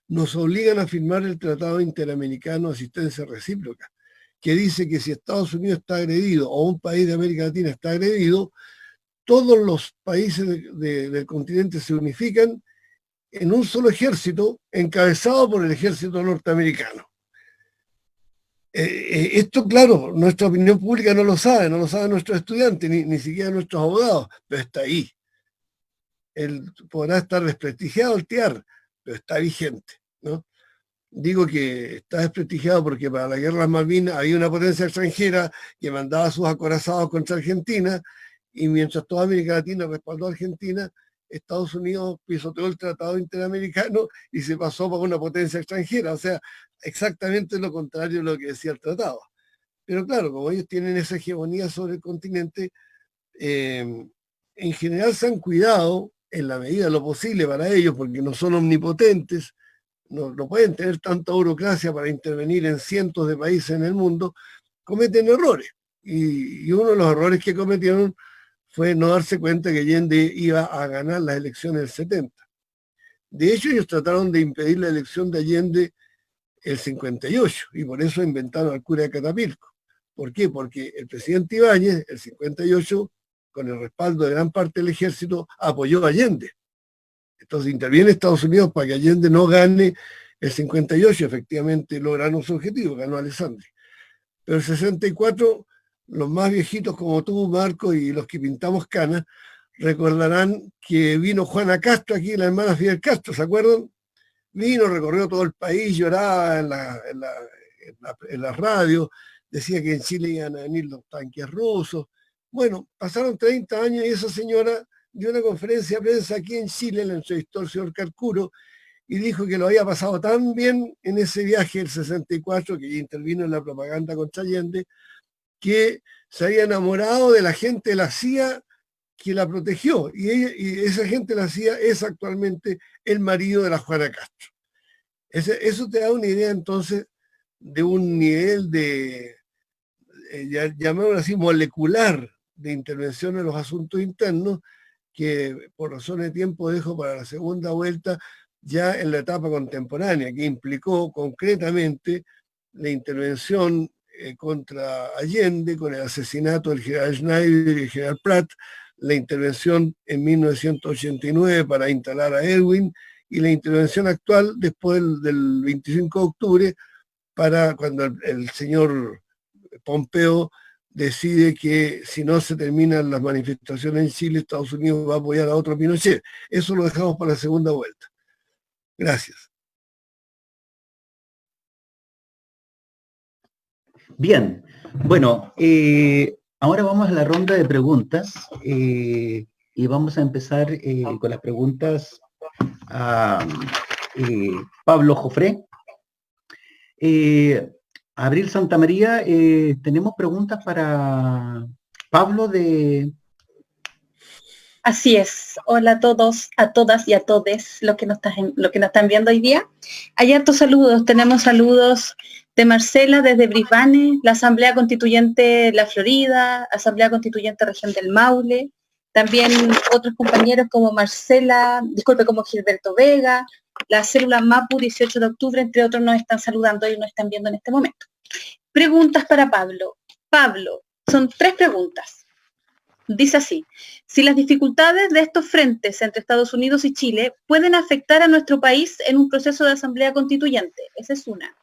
nos obligan a firmar el Tratado Interamericano de Asistencia Recíproca, que dice que si Estados Unidos está agredido o un país de América Latina está agredido, todos los países del continente se unifican en un solo ejército encabezado por el ejército norteamericano. Esto, claro, nuestra opinión pública no lo sabe nuestros estudiantes, ni siquiera nuestros abogados, pero está ahí. Él podrá estar desprestigiado el TIAR, pero está vigente, ¿no? Digo que está desprestigiado porque para la guerra de Malvinas había una potencia extranjera que mandaba sus acorazados contra Argentina, y mientras toda América Latina respaldó a Argentina, Estados Unidos pisoteó el Tratado Interamericano y se pasó por una potencia extranjera. O sea, exactamente lo contrario de lo que decía el tratado. Pero claro, como ellos tienen esa hegemonía sobre el continente, en general se han cuidado, en la medida de lo posible para ellos, porque no son omnipotentes, no pueden tener tanta burocracia para intervenir en cientos de países en el mundo, cometen errores. Y uno de los errores que cometieron fue no darse cuenta que Allende iba a ganar las elecciones del 70. De hecho, ellos trataron de impedir la elección de Allende el 58, y por eso inventaron al cura de Catapilco. ¿Por qué? Porque el presidente Ibáñez, el 58, con el respaldo de gran parte del ejército, apoyó a Allende. Entonces interviene Estados Unidos para que Allende no gane el 58, efectivamente lograron su objetivo, ganó Alessandri. Pero el 64, los más viejitos como tú, Marco, y los que pintamos canas, recordarán que vino Juana Castro aquí, la hermana Fidel Castro, ¿se acuerdan? Vino, recorrió todo el país, lloraba en la radio, decía que en Chile iban a venir los tanques rusos. Bueno, pasaron 30 años y esa señora dio una conferencia de prensa aquí en Chile, la entrevistó el señor Carcuro, y dijo que lo había pasado tan bien en ese viaje del 64, que intervino en la propaganda contra Allende, que se había enamorado de la gente de la CIA que la protegió, y esa gente de la CIA es actualmente el marido de la Juana Castro. Eso te da una idea entonces de un nivel de, llamémoslo así, molecular de intervención en los asuntos internos, que por razones de tiempo dejo para la segunda vuelta, ya en la etapa contemporánea, que implicó concretamente la intervención contra Allende, con el asesinato del general Schneider y el general Pratt, la intervención en 1989 para instalar a Erwin, y la intervención actual después del 25 de octubre, para cuando el señor Pompeo decide que si no se terminan las manifestaciones en Chile, Estados Unidos va a apoyar a otro Pinochet. Eso lo dejamos para la segunda vuelta. Gracias. Bien, bueno, ahora vamos a la ronda de preguntas y vamos a empezar con las preguntas a Pablo Jofré. Abril Santamaría, tenemos preguntas para Pablo de... Así es. Hola a todos, a todas y a todes los que nos están viendo hoy día. Hay hartos saludos. Tenemos saludos de Marcela desde Brisbane, la Asamblea Constituyente La Florida, Asamblea Constituyente Región del Maule. También otros compañeros como como Gilberto Vega, la célula MAPU 18 de octubre, entre otros, nos están saludando y nos están viendo en este momento. Preguntas para Pablo. Pablo, son 3 preguntas. Dice así: si las dificultades de estos frentes entre Estados Unidos y Chile pueden afectar a nuestro país en un proceso de asamblea constituyente. Esa es una.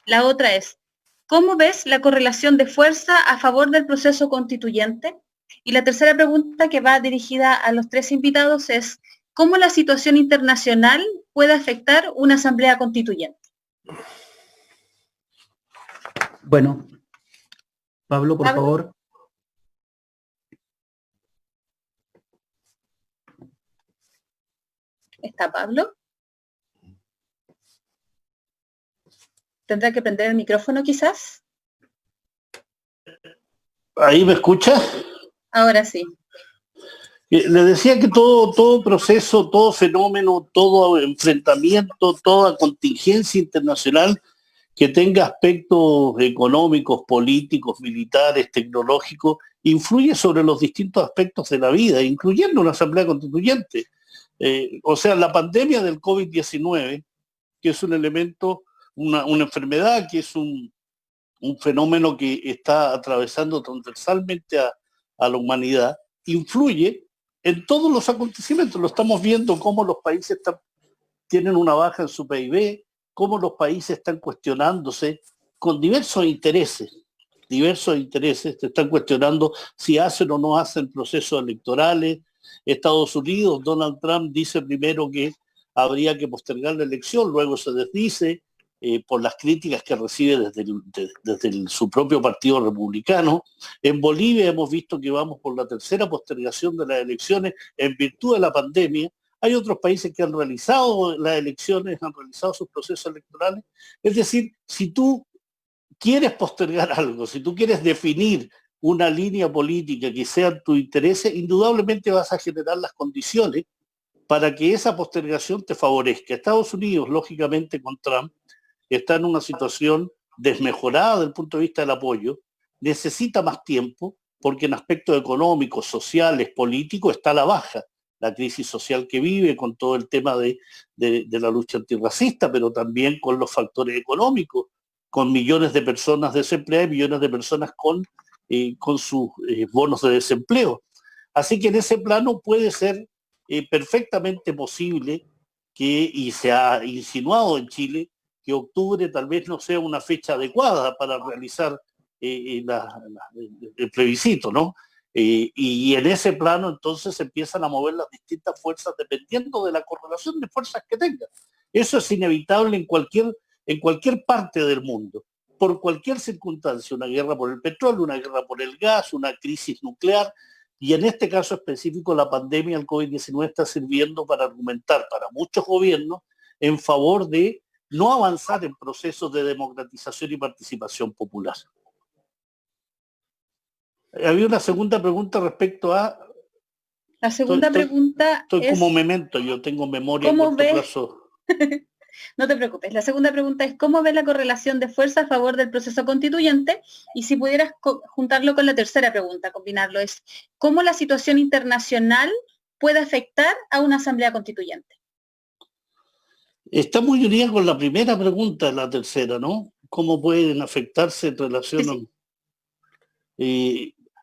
La otra es, ¿cómo ves la correlación de fuerza a favor del proceso constituyente? Y la tercera pregunta, que va dirigida a los 3 invitados, es, ¿cómo la situación internacional puede afectar una asamblea constituyente? Bueno, Pablo, por favor. ¿Está Pablo? ¿Tendrá que prender el micrófono quizás? ¿Ahí me escucha? Ahora sí. Le decía que todo proceso, todo fenómeno, todo enfrentamiento, toda contingencia internacional que tenga aspectos económicos, políticos, militares, tecnológicos, influye sobre los distintos aspectos de la vida, incluyendo una asamblea constituyente. O sea, la pandemia del COVID-19, que es un elemento, una enfermedad, que es un fenómeno que está atravesando transversalmente a la humanidad, influye en todos los acontecimientos. Lo estamos viendo cómo los países tienen una baja en su PIB, cómo los países están cuestionándose con diversos intereses, se están cuestionando si hacen o no hacen procesos electorales. Estados Unidos, Donald Trump dice primero que habría que postergar la elección, luego se desdice por las críticas que recibe desde su propio partido republicano. En Bolivia hemos visto que vamos por la tercera postergación de las elecciones en virtud de la pandemia. Hay otros países que han realizado las elecciones, han realizado sus procesos electorales. Es decir, si tú quieres postergar algo, si tú quieres definir una línea política que sea tu interés, indudablemente vas a generar las condiciones para que esa postergación te favorezca. Estados Unidos, lógicamente, con Trump, está en una situación desmejorada desde el punto de vista del apoyo, necesita más tiempo porque en aspectos económicos, sociales, políticos está a la baja. La crisis social que vive con todo el tema de la lucha antirracista, pero también con los factores económicos, con millones de personas desempleadas y millones de personas con sus bonos de desempleo. Así que en ese plano puede ser perfectamente posible que, y se ha insinuado en Chile, que octubre tal vez no sea una fecha adecuada para realizar el plebiscito, ¿no? Y en ese plano entonces se empiezan a mover las distintas fuerzas dependiendo de la correlación de fuerzas que tengan. Eso es inevitable en cualquier parte del mundo, por cualquier circunstancia, una guerra por el petróleo, una guerra por el gas, una crisis nuclear, y en este caso específico la pandemia del COVID-19 está sirviendo para argumentar para muchos gobiernos en favor de no avanzar en procesos de democratización y participación popular. Había una segunda pregunta respecto a... La segunda pregunta estoy es... como memento, yo tengo memoria a corto plazo. No te preocupes. La segunda pregunta es, ¿cómo ves la correlación de fuerza a favor del proceso constituyente? Y si pudieras juntarlo con la tercera pregunta, combinarlo, es, ¿cómo la situación internacional puede afectar a una asamblea constituyente? Está muy unida con la primera pregunta, la tercera, ¿no? ¿Cómo pueden afectarse en relación a...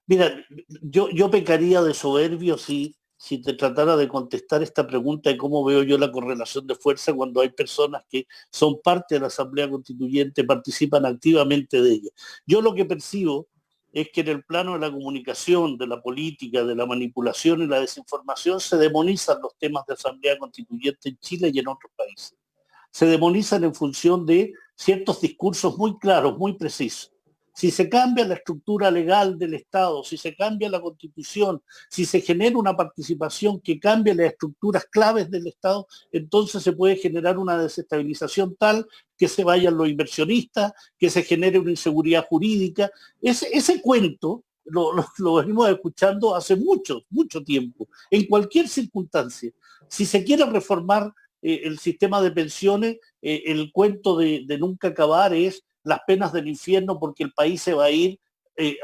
mira, yo pecaría de soberbio si te tratara de contestar esta pregunta de cómo veo yo la correlación de fuerza cuando hay personas que son parte de la Asamblea Constituyente, participan activamente de ella. Yo lo que percibo es que en el plano de la comunicación, de la política, de la manipulación y la desinformación se demonizan los temas de Asamblea Constituyente en Chile y en otros países. Se demonizan en función de ciertos discursos muy claros, muy precisos. Si se cambia la estructura legal del Estado, si se cambia la Constitución, si se genera una participación que cambie las estructuras claves del Estado, entonces se puede generar una desestabilización tal que se vayan los inversionistas, que se genere una inseguridad jurídica. Ese cuento lo venimos escuchando hace mucho tiempo, en cualquier circunstancia. Si se quiere reformar el sistema de pensiones, el cuento de nunca acabar es las penas del infierno porque el país se va a ir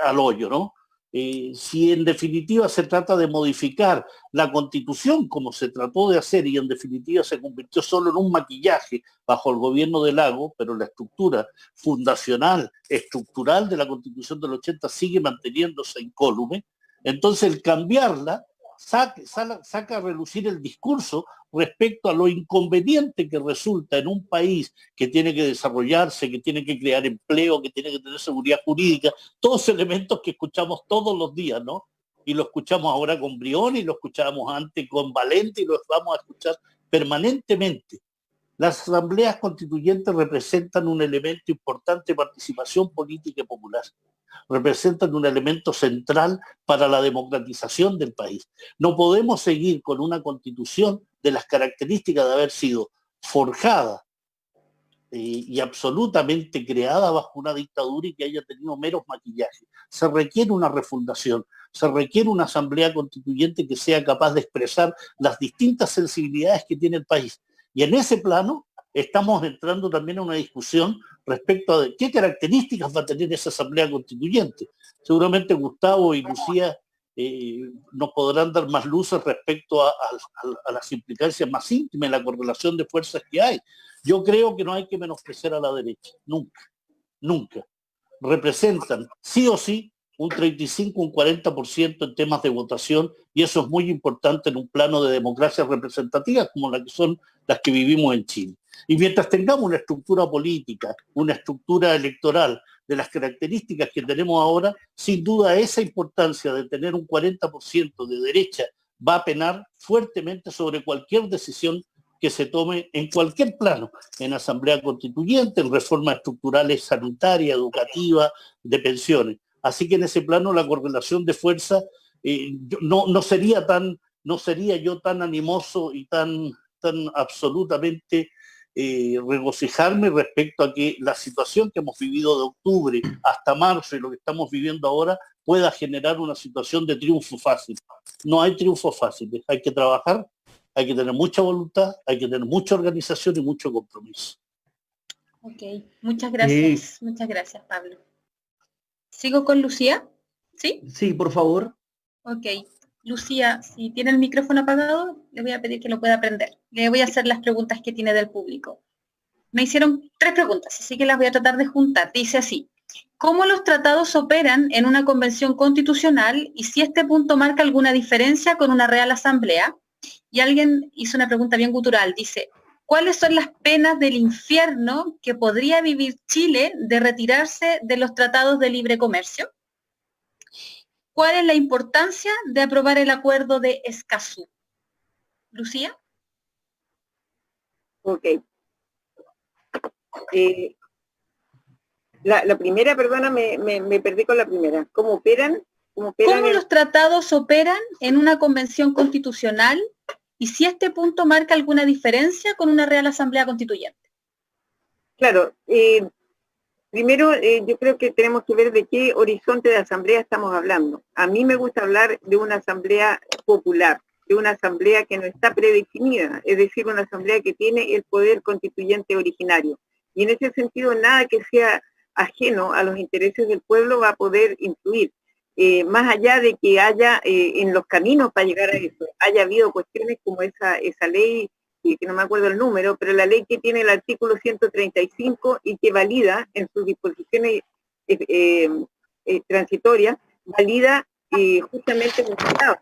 al hoyo, ¿no? Si en definitiva se trata de modificar la Constitución, como se trató de hacer, y en definitiva se convirtió solo en un maquillaje bajo el gobierno de Lagos, pero la estructura fundacional, estructural de la Constitución del 80 sigue manteniéndose incólume, entonces el cambiarla saca a relucir el discurso respecto a lo inconveniente que resulta en un país que tiene que desarrollarse, que tiene que crear empleo, que tiene que tener seguridad jurídica, todos elementos que escuchamos todos los días, ¿no? Y lo escuchamos ahora con Brioni, lo escuchábamos antes con Valente y lo vamos a escuchar permanentemente. Las asambleas constituyentes representan un elemento importante de participación política y popular. Representan un elemento central para la democratización del país. No podemos seguir con una constitución de las características de haber sido forjada y absolutamente creada bajo una dictadura y que haya tenido meros maquillajes. Se requiere una refundación, se requiere una asamblea constituyente que sea capaz de expresar las distintas sensibilidades que tiene el país. Y en ese plano estamos entrando también a una discusión respecto a qué características va a tener esa asamblea constituyente. Seguramente Gustavo y Lucía nos podrán dar más luces respecto a las implicancias más íntimas en la correlación de fuerzas que hay. Yo creo que no hay que menospreciar a la derecha, nunca, nunca. Representan sí o sí un 35, un 40% en temas de votación, y eso es muy importante en un plano de democracia representativa como la que son las que vivimos en Chile. Y mientras tengamos una estructura política, una estructura electoral de las características que tenemos ahora, sin duda esa importancia de tener un 40% de derecha va a penar fuertemente sobre cualquier decisión que se tome en cualquier plano, en asamblea constituyente, en reformas estructurales sanitarias, educativas, de pensiones. Así que en ese plano la correlación de fuerza no sería yo tan animoso y tan absolutamente regocijarme respecto a que la situación que hemos vivido de octubre hasta marzo y lo que estamos viviendo ahora pueda generar una situación de triunfo fácil. No hay triunfo fácil, hay que trabajar, hay que tener mucha voluntad, hay que tener mucha organización y mucho compromiso. Ok, muchas gracias, Pablo. ¿Sigo con Lucía? ¿Sí? Sí, por favor. Ok. Lucía, si tiene el micrófono apagado, le voy a pedir que lo pueda prender. Le voy a hacer las preguntas que tiene del público. Me hicieron 3 preguntas, así que las voy a tratar de juntar. Dice así: ¿cómo los tratados operan en una convención constitucional y si este punto marca alguna diferencia con una real asamblea? Y alguien hizo una pregunta bien gutural, dice: ¿cuáles son las penas del infierno que podría vivir Chile de retirarse de los tratados de libre comercio? ¿Cuál es la importancia de aprobar el acuerdo de Escazú? ¿Lucía? Ok. La primera, perdona, me perdí con la primera. ¿Cómo operan? ¿Cómo los tratados operan en una convención constitucional y si este punto marca alguna diferencia con una real asamblea constituyente? Claro, primero yo creo que tenemos que ver de qué horizonte de asamblea estamos hablando. A mí me gusta hablar de una asamblea popular, de una asamblea que no está predefinida, es decir, una asamblea que tiene el poder constituyente originario. Y en ese sentido, nada que sea ajeno a los intereses del pueblo va a poder influir. Más allá de que haya en los caminos para llegar a eso, haya habido cuestiones como esa ley, que no me acuerdo el número, pero la ley que tiene el artículo 135 y que valida en sus disposiciones transitorias, valida justamente los tratados.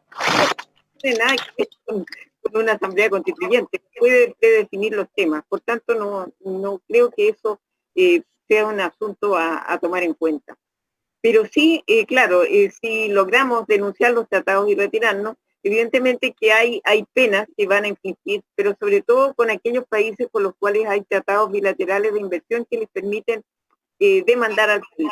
No tiene nada que ver con una asamblea constituyente, puede predefinir los temas, por tanto no creo que eso sea un asunto a tomar en cuenta. Pero sí, claro, si logramos denunciar los tratados y retirarnos, evidentemente que hay penas que van a infligir, pero sobre todo con aquellos países con los cuales hay tratados bilaterales de inversión que les permiten demandar al país.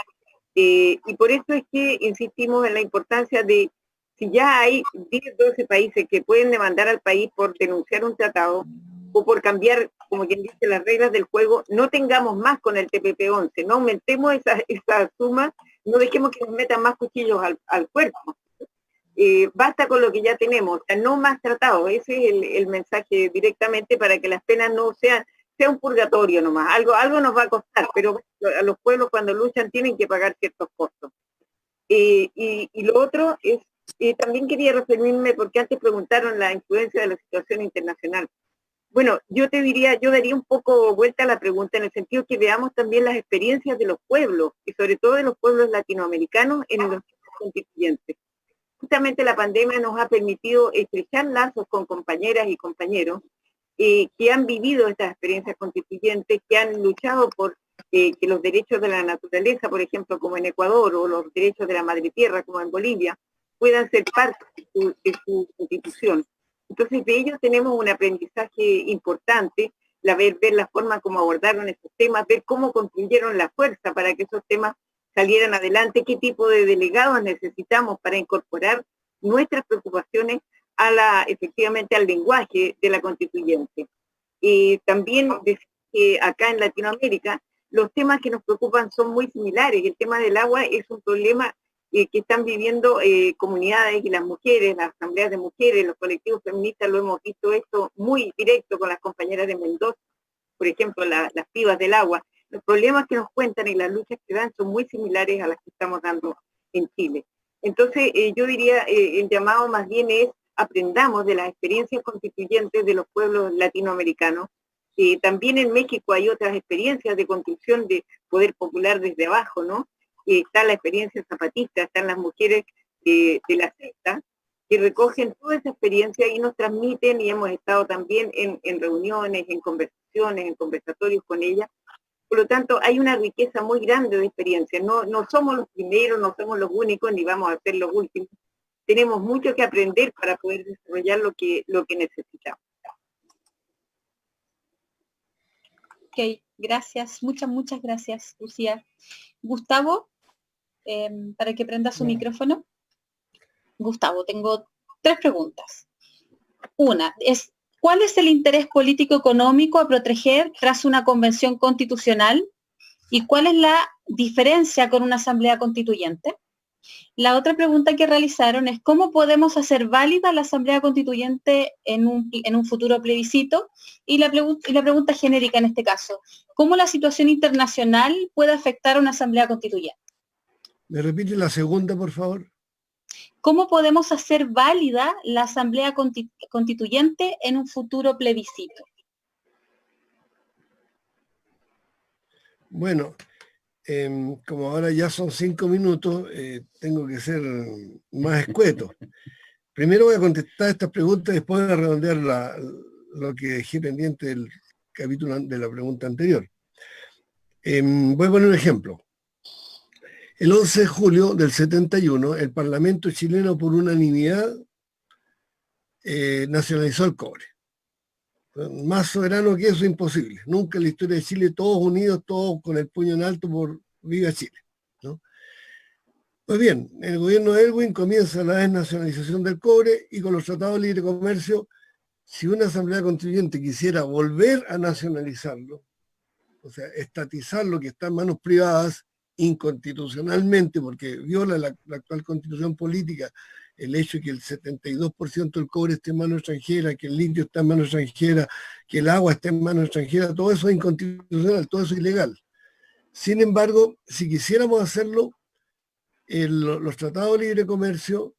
Y por eso es que insistimos en la importancia de, si ya hay 10, 12 países que pueden demandar al país por denunciar un tratado o por cambiar, como quien dice, las reglas del juego, no tengamos más con el TPP-11, no aumentemos esa suma, no dejemos que nos metan más cuchillos al cuerpo. Basta con lo que ya tenemos, o sea, no más tratados. Ese es el mensaje directamente, para que las penas no sea un purgatorio nomás, algo nos va a costar, pero a los pueblos cuando luchan tienen que pagar ciertos costos. Y lo otro es, también quería referirme, porque antes preguntaron la influencia de la situación internacional. Bueno, yo daría un poco vuelta a la pregunta en el sentido que veamos también las experiencias de los pueblos, y sobre todo de los pueblos latinoamericanos en los constituyentes. Justamente la pandemia nos ha permitido estrechar lazos con compañeras y compañeros que han vivido estas experiencias constituyentes, que han luchado por que los derechos de la naturaleza, por ejemplo, como en Ecuador, o los derechos de la madre tierra, como en Bolivia, puedan ser parte de su constitución. Entonces, de ellos tenemos un aprendizaje importante, ver la forma como abordaron estos temas, ver cómo construyeron la fuerza para que esos temas salieran adelante, qué tipo de delegados necesitamos para incorporar nuestras preocupaciones efectivamente al lenguaje de la constituyente. También decir que acá en Latinoamérica los temas que nos preocupan son muy similares. El tema del agua es un problema que están viviendo comunidades y las mujeres, las asambleas de mujeres, los colectivos feministas, lo hemos visto esto muy directo con las compañeras de Mendoza, por ejemplo, las pibas del agua. Los problemas que nos cuentan y las luchas que dan son muy similares a las que estamos dando en Chile. Entonces, yo diría, el llamado más bien es aprendamos de las experiencias constituyentes de los pueblos latinoamericanos. También en México hay otras experiencias de construcción de poder popular desde abajo, ¿no? Está la experiencia zapatista, están las mujeres de la secta, que recogen toda esa experiencia y nos transmiten, y hemos estado también en reuniones, en conversaciones, en conversatorios con ellas. Por lo tanto, hay una riqueza muy grande de experiencias. No somos los primeros, no somos los únicos, ni vamos a ser los últimos. Tenemos mucho que aprender para poder desarrollar lo que necesitamos. Ok, gracias, muchas gracias, Lucía. Gustavo, para que prenda su micrófono. Gustavo, tengo 3 preguntas. Una es, ¿cuál es el interés político-económico a proteger tras una convención constitucional? ¿Y cuál es la diferencia con una asamblea constituyente? La otra pregunta que realizaron es, ¿cómo podemos hacer válida la asamblea constituyente en un futuro plebiscito? Y la pregunta genérica en este caso, ¿cómo la situación internacional puede afectar a una asamblea constituyente? ¿Me repite la segunda, por favor? ¿Cómo podemos hacer válida la asamblea constituyente en un futuro plebiscito? Bueno, como ahora ya son 5 minutos, tengo que ser más escueto. Primero voy a contestar estas preguntas, después voy a redondear lo que dejé pendiente del capítulo de la pregunta anterior. Voy a poner un ejemplo. El 11 de julio del 71, el Parlamento chileno por unanimidad nacionalizó el cobre. Más soberano que eso, imposible. Nunca en la historia de Chile, todos unidos, todos con el puño en alto por viva Chile, ¿no? Pues bien, el gobierno de Elwin comienza la desnacionalización del cobre y con los tratados de libre comercio, si una asamblea constituyente quisiera volver a nacionalizarlo, o sea, estatizar lo que está en manos privadas inconstitucionalmente, porque viola la actual constitución política, el hecho de que el 72% del cobre esté en mano extranjera, que el litio está en mano extranjera, que el agua esté en mano extranjera, todo eso es inconstitucional, todo eso es ilegal. Sin embargo, si quisiéramos hacerlo, los tratados de libre comercio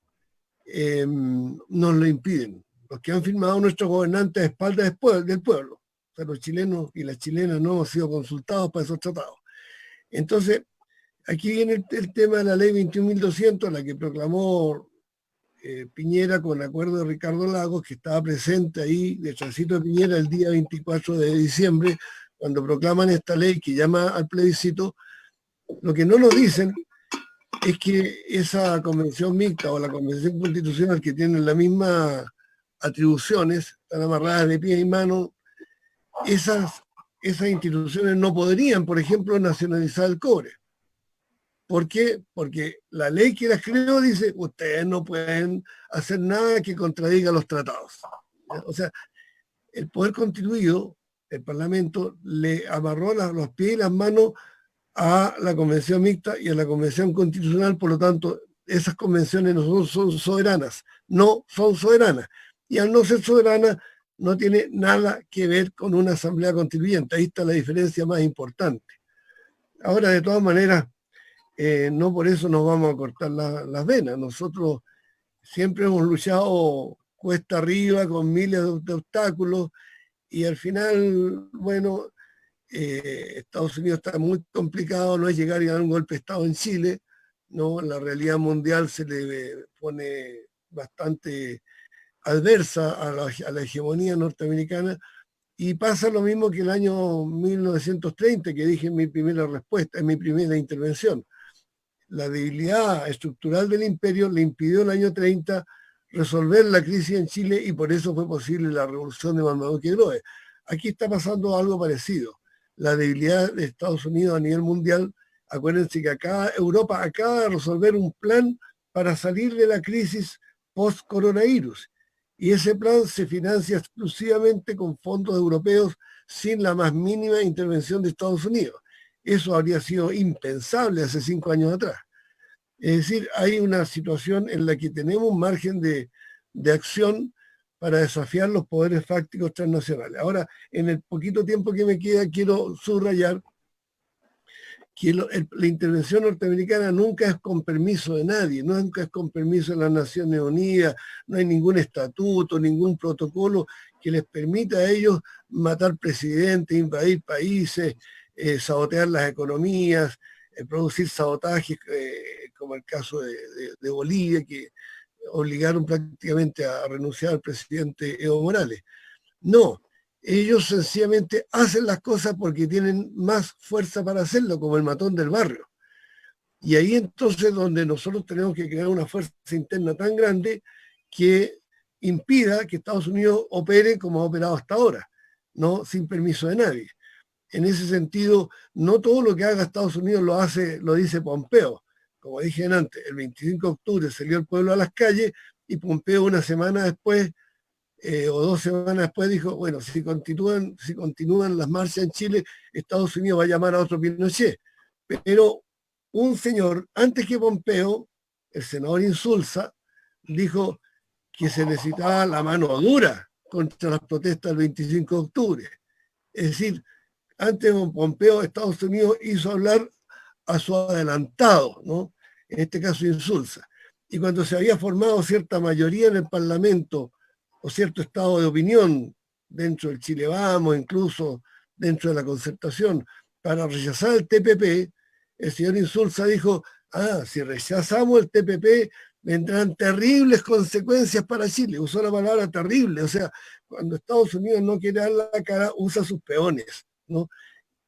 nos lo impiden. Los que han firmado nuestros gobernantes a espaldas del pueblo. O sea, los chilenos y las chilenas no hemos sido consultados para esos tratados. Entonces, aquí viene el tema de la ley 21.200, la que proclamó Piñera con acuerdo de Ricardo Lagos, que estaba presente ahí, detrásito de Piñera, el día 24 de diciembre, cuando proclaman esta ley que llama al plebiscito. Lo que no nos dicen es que esa convención mixta o la convención constitucional, que tienen las mismas atribuciones, están amarradas de pie y mano, esas instituciones no podrían, por ejemplo, nacionalizar el cobre. ¿Por qué? Porque la ley que las creó dice, ustedes no pueden hacer nada que contradiga los tratados. O sea, el poder constituido, el Parlamento, le amarró los pies y las manos a la convención mixta y a la convención constitucional. Por lo tanto, esas convenciones no son soberanas, no son soberanas. Y al no ser soberanas, no tiene nada que ver con una asamblea constituyente. Ahí está la diferencia más importante. Ahora, de todas maneras, no por eso nos vamos a cortar las venas. Nosotros siempre hemos luchado cuesta arriba con miles de obstáculos y al final, bueno, Estados Unidos está muy complicado, no es llegar y dar un golpe de Estado en Chile, ¿no? La realidad mundial se le pone bastante adversa a la hegemonía norteamericana y pasa lo mismo que el año 1930, que dije en mi primera respuesta, en mi primera intervención. La debilidad estructural del imperio le impidió el año 30 resolver la crisis en Chile y por eso fue posible la revolución de Marmaduke y Grohe. Aquí está pasando algo parecido. La debilidad de Estados Unidos a nivel mundial, acuérdense que acá Europa acaba de resolver un plan para salir de la crisis post-coronavirus. Y ese plan se financia exclusivamente con fondos europeos sin la más mínima intervención de Estados Unidos. Eso habría sido impensable hace 5 años atrás. Es decir, hay una situación en la que tenemos un margen de acción para desafiar los poderes fácticos transnacionales. Ahora, en el poquito tiempo que me queda, quiero subrayar que la intervención norteamericana nunca es con permiso de nadie, nunca es con permiso de las Naciones Unidas, no hay ningún estatuto, ningún protocolo que les permita a ellos matar presidentes, invadir países, sabotear las economías, producir sabotajes, como el caso de Bolivia, que obligaron prácticamente a renunciar al presidente Evo Morales. No, ellos sencillamente hacen las cosas porque tienen más fuerza para hacerlo, como el matón del barrio. Y ahí entonces donde nosotros tenemos que crear una fuerza interna tan grande que impida que Estados Unidos opere como ha operado hasta ahora, ¿no? Sin permiso de nadie. En ese sentido, no todo lo que haga Estados Unidos lo dice Pompeo. Como dije antes, el 25 de octubre salió el pueblo a las calles y Pompeo una semana después o 2 semanas después dijo, bueno, si continúan las marchas en Chile, Estados Unidos va a llamar a otro Pinochet. Pero un señor, antes que Pompeo, el senador Insulza, dijo que se necesitaba la mano dura contra las protestas del 25 de octubre. Es decir, antes de Pompeo, Estados Unidos hizo hablar a su adelantado, ¿no? En este caso Insulza. Y cuando se había formado cierta mayoría en el Parlamento o cierto estado de opinión dentro del Chile Vamos, incluso dentro de la concertación, para rechazar el TPP, el señor Insulza dijo, si rechazamos el TPP, vendrán terribles consecuencias para Chile. Usó la palabra terrible, o sea, cuando Estados Unidos no quiere dar la cara, usa sus peones, ¿no?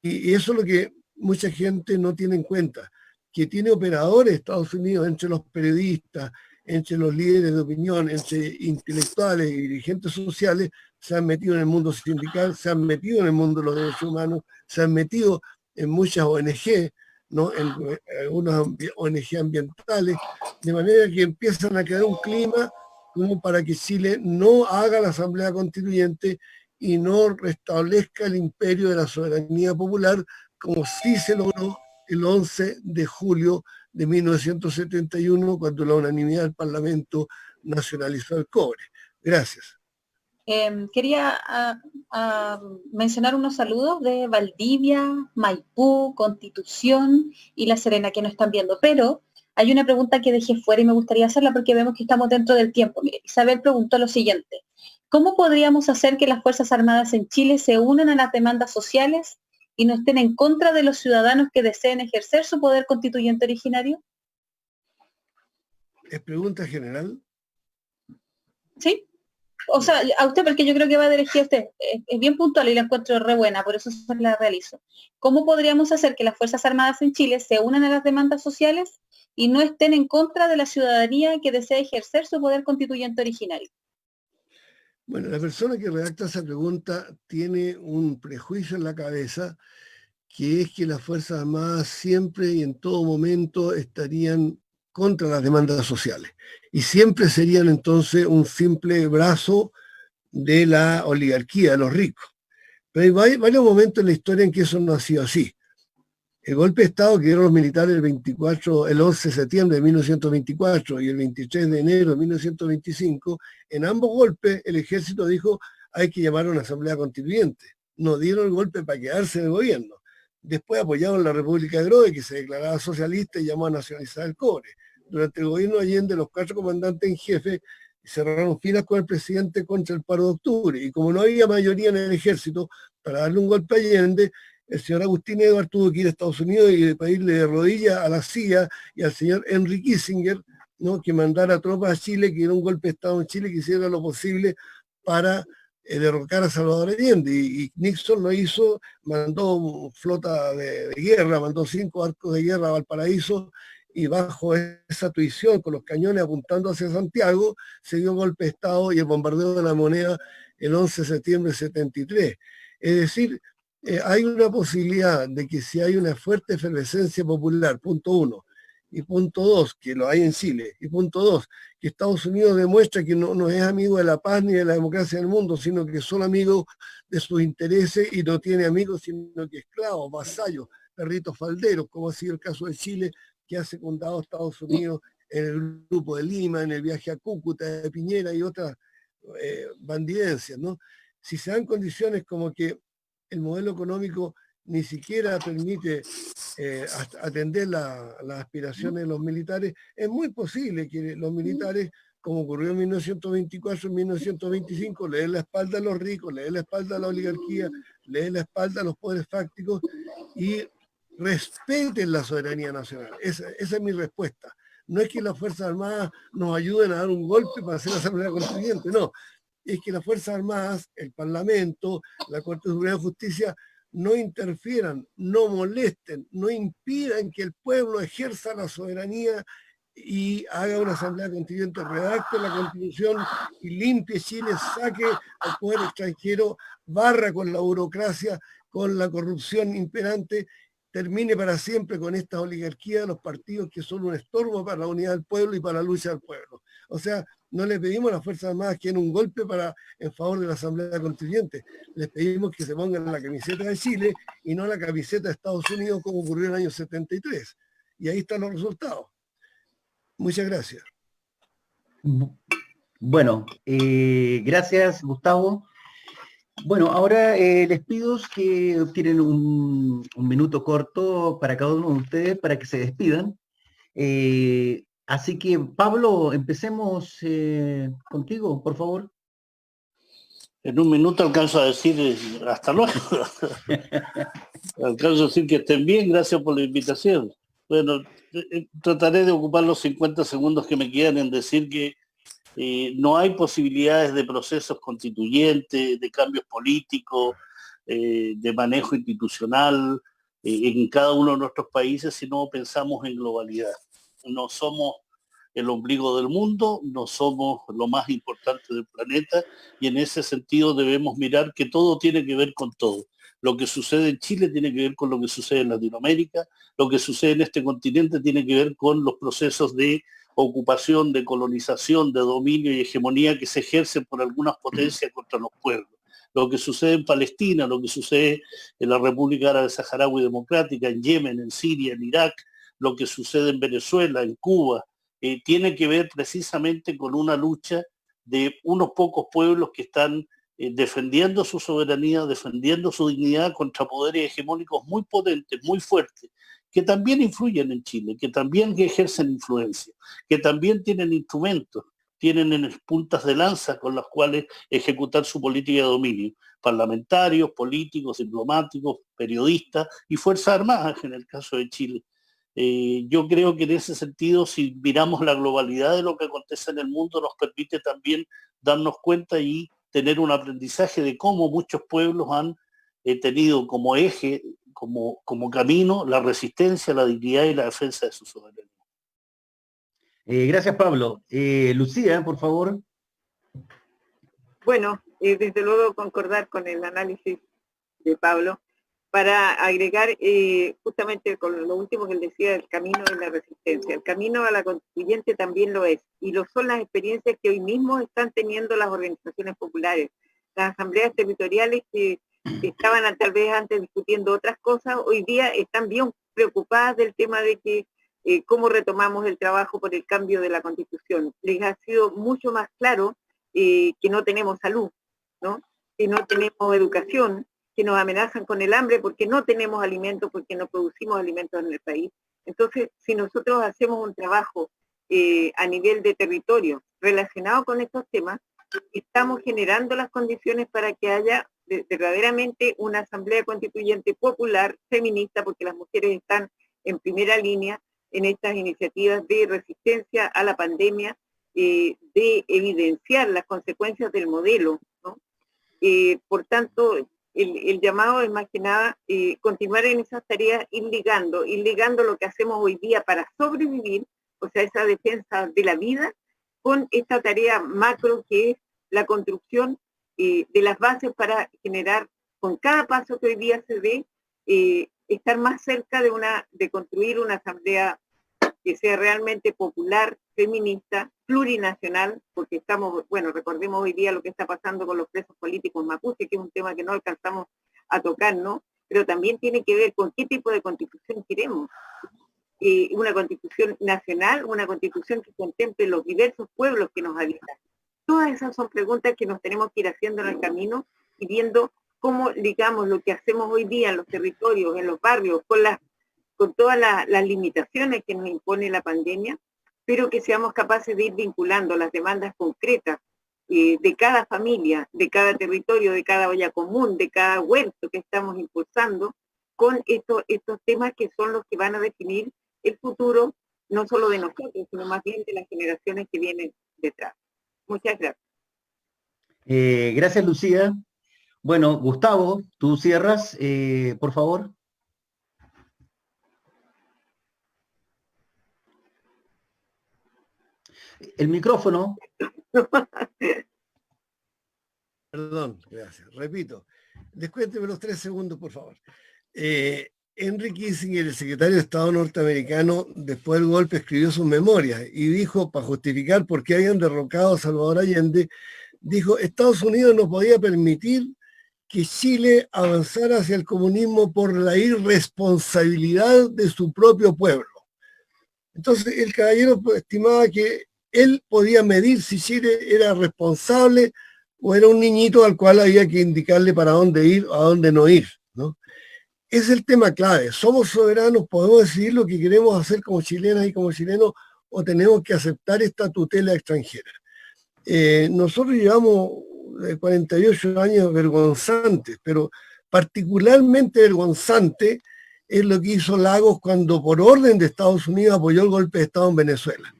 Y eso es lo que mucha gente no tiene en cuenta, que tiene operadores Estados Unidos entre los periodistas, entre los líderes de opinión, entre intelectuales y dirigentes sociales, se han metido en el mundo sindical, se han metido en el mundo de los derechos humanos, se han metido en muchas ONG, ¿no? En algunas ONG ambientales, de manera que empiezan a crear un clima como para que Chile no haga la Asamblea Constituyente y no restablezca el imperio de la soberanía popular, como sí se logró el 11 de julio de 1971, cuando la unanimidad del Parlamento nacionalizó el cobre. Gracias. Quería mencionar unos saludos de Valdivia, Maipú, Constitución y La Serena que nos están viendo, pero hay una pregunta que dejé fuera y me gustaría hacerla porque vemos que estamos dentro del tiempo. Mire, Isabel preguntó lo siguiente: ¿cómo podríamos hacer que las Fuerzas Armadas en Chile se unan a las demandas sociales y no estén en contra de los ciudadanos que deseen ejercer su poder constituyente originario? ¿Es pregunta general? Sí. O sea, a usted, porque yo creo que va a dirigir a usted. Es bien puntual y la encuentro re buena, por eso se la realizo. ¿Cómo podríamos hacer que las Fuerzas Armadas en Chile se unan a las demandas sociales y no estén en contra de la ciudadanía que desea ejercer su poder constituyente originario? Bueno, la persona que redacta esa pregunta tiene un prejuicio en la cabeza, que es que las Fuerzas Armadas siempre y en todo momento estarían contra las demandas sociales y siempre serían entonces un simple brazo de la oligarquía, de los ricos. Pero hay varios momentos en la historia en que eso no ha sido así. El golpe de Estado que dieron los militares el 11 de septiembre de 1924 y el 23 de enero de 1925, en ambos golpes el ejército dijo hay que llamar a una asamblea constituyente. No dieron el golpe para quedarse en el gobierno, Después apoyaron la República de Groe, que se declaraba socialista y llamó a nacionalizar el cobre. Durante el gobierno de Allende, los 4 comandantes en jefe cerraron filas con el presidente contra el paro de octubre. Y como no había mayoría en el ejército para darle un golpe a Allende, el señor Agustín Edwards tuvo que ir a Estados Unidos y pedirle de rodillas a la CIA y al señor Henry Kissinger, ¿no?, que mandara tropas a Chile, que diera un golpe de Estado en Chile, que hiciera lo posible para derrocar a Salvador Allende. Y Nixon lo hizo, mandó flota de guerra, mandó 5 barcos de guerra a Valparaíso, y bajo esa tuición, con los cañones apuntando hacia Santiago, se dio un golpe de Estado y el bombardeo de la Moneda el 11 de septiembre de 73. Es decir, hay una posibilidad de que si hay una fuerte efervescencia popular, punto 1, y punto 2, que lo hay en Chile, y punto 2, que Estados Unidos demuestra que no es amigo de la paz ni de la democracia del mundo, sino que son amigos de sus intereses y no tiene amigos sino que esclavos, vasallos, perritos falderos, como ha sido el caso de Chile, que ha secundado a Estados Unidos en el Grupo de Lima, en el viaje a Cúcuta de Piñera y otras bandidencias, ¿no? Si se dan condiciones como que el modelo económico ni siquiera permite atender las aspiraciones de los militares, es muy posible que los militares, como ocurrió en 1924, en 1925, le den la espalda a los ricos, le den la espalda a la oligarquía, le den la espalda a los poderes fácticos y respeten la soberanía nacional. Esa es mi respuesta. No es que las Fuerzas Armadas nos ayuden a dar un golpe para hacer la Asamblea Constituyente, no. Es que las Fuerzas Armadas, el Parlamento, la Corte Suprema de Justicia, no interfieran, no molesten, no impidan que el pueblo ejerza la soberanía y haga una Asamblea Constituyente, redacte la Constitución y limpie Chile, saque al poder extranjero, barra con la burocracia, con la corrupción imperante, termine para siempre con esta oligarquía de los partidos que son un estorbo para la unidad del pueblo y para la lucha del pueblo. O sea, no le pedimos a las Fuerzas Armadas que den un golpe en favor de la Asamblea Constituyente. Les pedimos que se pongan la camiseta de Chile y no la camiseta de Estados Unidos, como ocurrió en el año 73. Y ahí están los resultados. Muchas gracias. Bueno, gracias, Gustavo. Bueno, ahora les pido que tienen un minuto corto para cada uno de ustedes para que se despidan. Así que, Pablo, empecemos contigo, por favor. En un minuto alcanzo a decir hasta luego. Alcanzo a decir que estén bien, gracias por la invitación. Bueno, trataré de ocupar los 50 segundos que me quedan en decir que no hay posibilidades de procesos constituyentes, de cambios políticos, de manejo institucional en cada uno de nuestros países si no pensamos en globalidad. No somos el ombligo del mundo, no somos lo más importante del planeta y en ese sentido debemos mirar que todo tiene que ver con todo. Lo que sucede en Chile tiene que ver con lo que sucede en Latinoamérica, lo que sucede en este continente tiene que ver con los procesos de ocupación, de colonización, de dominio y hegemonía que se ejercen por algunas potencias contra los pueblos. Lo que sucede en Palestina, lo que sucede en la República Árabe Saharaui Democrática, en Yemen, en Siria, en Irak, lo que sucede en Venezuela, en Cuba, tiene que ver precisamente con una lucha de unos pocos pueblos que están defendiendo su soberanía, defendiendo su dignidad contra poderes hegemónicos muy potentes, muy fuertes, que también influyen en Chile, que también ejercen influencia, que también tienen instrumentos, tienen puntas de lanza con las cuales ejecutar su política de dominio, parlamentarios, políticos, diplomáticos, periodistas y Fuerzas Armadas en el caso de Chile. Yo creo que en ese sentido, si miramos la globalidad de lo que acontece en el mundo, nos permite también darnos cuenta y tener un aprendizaje de cómo muchos pueblos han tenido como eje, como camino, la resistencia, la dignidad y la defensa de su soberanía. Gracias, Pablo. Lucía, por favor. Bueno, desde luego concordar con el análisis de Pablo, para agregar justamente con lo último que él decía del camino de la resistencia. El camino a la constituyente también lo es, y lo son las experiencias que hoy mismo están teniendo las organizaciones populares. Las asambleas territoriales que estaban tal vez antes discutiendo otras cosas, hoy día están bien preocupadas del tema de que cómo retomamos el trabajo por el cambio de la Constitución. Les ha sido mucho más claro que no tenemos salud, ¿no? Que no tenemos educación, que nos amenazan con el hambre porque no tenemos alimentos, porque no producimos alimentos en el país. Entonces, si nosotros hacemos un trabajo a nivel de territorio relacionado con estos temas, estamos generando las condiciones para que haya verdaderamente una asamblea constituyente popular, feminista, porque las mujeres están en primera línea en estas iniciativas de resistencia a la pandemia, de evidenciar las consecuencias del modelo, ¿no? Por tanto, el llamado es más que nada continuar en esas tareas, ir ligando lo que hacemos hoy día para sobrevivir, o sea, esa defensa de la vida, con esta tarea macro que es la construcción de las bases para generar, con cada paso que hoy día se ve, estar más cerca de construir una asamblea que sea realmente popular, feminista, plurinacional, porque estamos, bueno, recordemos hoy día lo que está pasando con los presos políticos mapuche, que es un tema que no alcanzamos a tocar, ¿no? Pero también tiene que ver con qué tipo de constitución queremos. Una constitución nacional, una constitución que contemple los diversos pueblos que nos habitan. Todas esas son preguntas que nos tenemos que ir haciendo en el camino y viendo cómo ligamos lo que hacemos hoy día en los territorios, en los barrios, con todas las limitaciones que nos impone la pandemia, pero que seamos capaces de ir vinculando las demandas concretas de cada familia, de cada territorio, de cada olla común, de cada huerto que estamos impulsando, con estos temas que son los que van a definir el futuro, no solo de nosotros, sino más bien de las generaciones que vienen detrás. Muchas gracias. Gracias, Lucía. Bueno, Gustavo, tú cierras, por favor. El micrófono. Perdón, gracias. Repito, descuénteme los 3 segundos, por favor. Henry Kissinger, el secretario de Estado norteamericano, después del golpe escribió sus memorias y dijo, para justificar por qué habían derrocado a Salvador Allende, dijo, Estados Unidos no podía permitir que Chile avanzara hacia el comunismo por la irresponsabilidad de su propio pueblo. Entonces el caballero estimaba que él podía medir si Chile era responsable o era un niñito al cual había que indicarle para dónde ir o a dónde no ir, ¿no? Es el tema clave. ¿Somos soberanos? ¿Podemos decidir lo que queremos hacer como chilenas y como chilenos o tenemos que aceptar esta tutela extranjera? Nosotros llevamos 48 años vergonzantes, pero particularmente vergonzante es lo que hizo Lagos cuando por orden de Estados Unidos apoyó el golpe de Estado en Venezuela.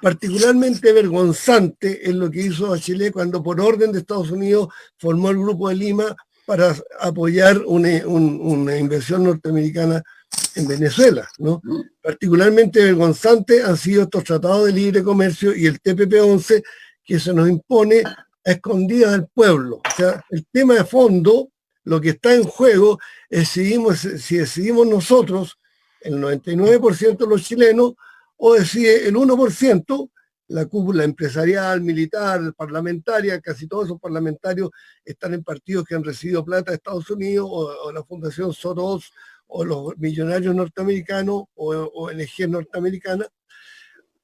Particularmente vergonzante es lo que hizo Bachelet cuando por orden de Estados Unidos formó el Grupo de Lima para apoyar una inversión norteamericana en Venezuela, ¿no? Particularmente vergonzante han sido estos tratados de libre comercio y el TPP-11 que se nos impone a escondidas del pueblo. O sea, el tema de fondo, lo que está en juego es si decidimos nosotros, el 99% de los chilenos, o decide el 1%, la cúpula empresarial, militar, parlamentaria, casi todos esos parlamentarios están en partidos que han recibido plata de Estados Unidos, o la Fundación Soros, o los millonarios norteamericanos, o ONG norteamericanas,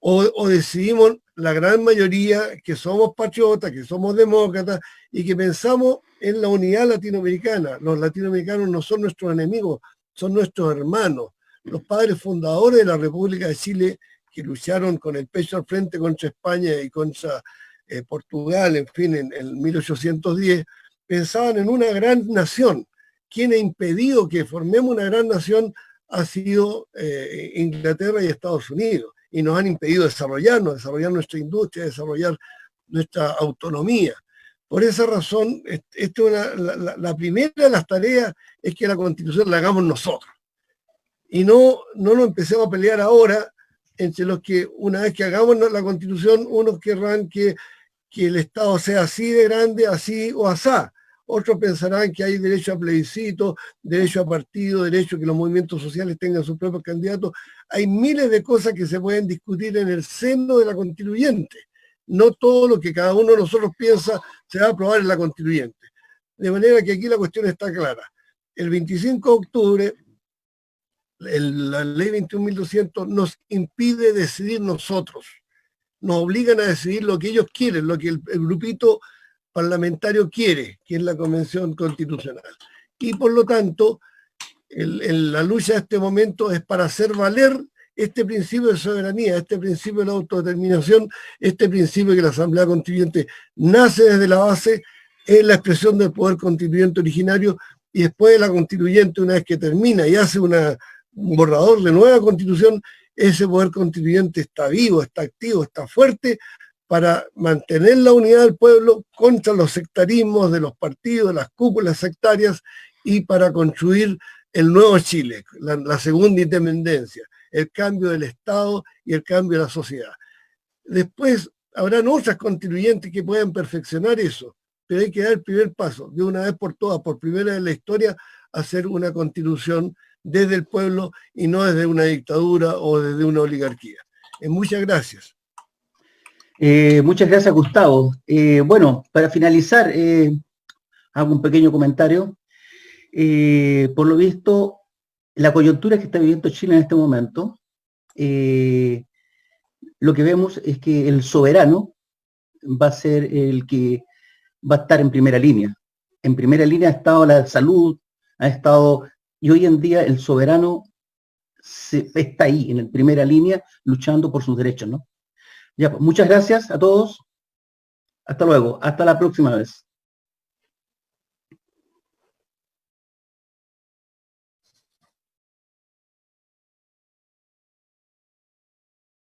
o decidimos la gran mayoría que somos patriotas, que somos demócratas, y que pensamos en la unidad latinoamericana. Los latinoamericanos no son nuestros enemigos, son nuestros hermanos. Los padres fundadores de la República de Chile, que lucharon con el pecho al frente contra España y contra Portugal, en fin, en 1810, pensaban en una gran nación. Quien ha impedido que formemos una gran nación ha sido Inglaterra y Estados Unidos, y nos han impedido desarrollar nuestra industria, desarrollar nuestra autonomía. Por esa razón, la primera de las tareas es que la Constitución la hagamos nosotros. Y no nos empecemos a pelear ahora entre los que una vez que hagamos la Constitución, unos querrán que el Estado sea así de grande, así o asá. Otros pensarán que hay derecho a plebiscito, derecho a partido, derecho a que los movimientos sociales tengan sus propios candidatos. Hay miles de cosas que se pueden discutir en el seno de la constituyente. No todo lo que cada uno de nosotros piensa se va a aprobar en la constituyente. De manera que aquí la cuestión está clara. El 25 de octubre, la ley 21.200 nos impide decidir nosotros. Nos obligan a decidir lo que ellos quieren, lo que el grupito parlamentario quiere, que es la Convención Constitucional. Y por lo tanto, la lucha de este momento es para hacer valer este principio de soberanía, este principio de la autodeterminación, este principio de que la Asamblea Constituyente nace desde la base, es la expresión del poder constituyente originario, y después de la constituyente, una vez que termina y hace un borrador de nueva constitución, ese poder constituyente está vivo, está activo, está fuerte para mantener la unidad del pueblo contra los sectarismos de los partidos, de las cúpulas sectarias, y para construir el nuevo Chile, la segunda independencia, el cambio del Estado y el cambio de la sociedad. Después habrán otras constituyentes que puedan perfeccionar eso, pero hay que dar el primer paso, de una vez por todas, por primera vez en la historia, hacer una constitución desde el pueblo y no desde una dictadura o desde una oligarquía. Muchas gracias. Muchas gracias, Gustavo. Bueno, para finalizar, hago un pequeño comentario. Por lo visto, la coyuntura que está viviendo Chile en este momento, lo que vemos es que el soberano va a ser el que va a estar en primera línea. En primera línea ha estado la salud, y hoy en día el soberano está ahí, en la primera línea, luchando por sus derechos, ¿no? Ya, pues, muchas gracias a todos. Hasta luego. Hasta la próxima vez.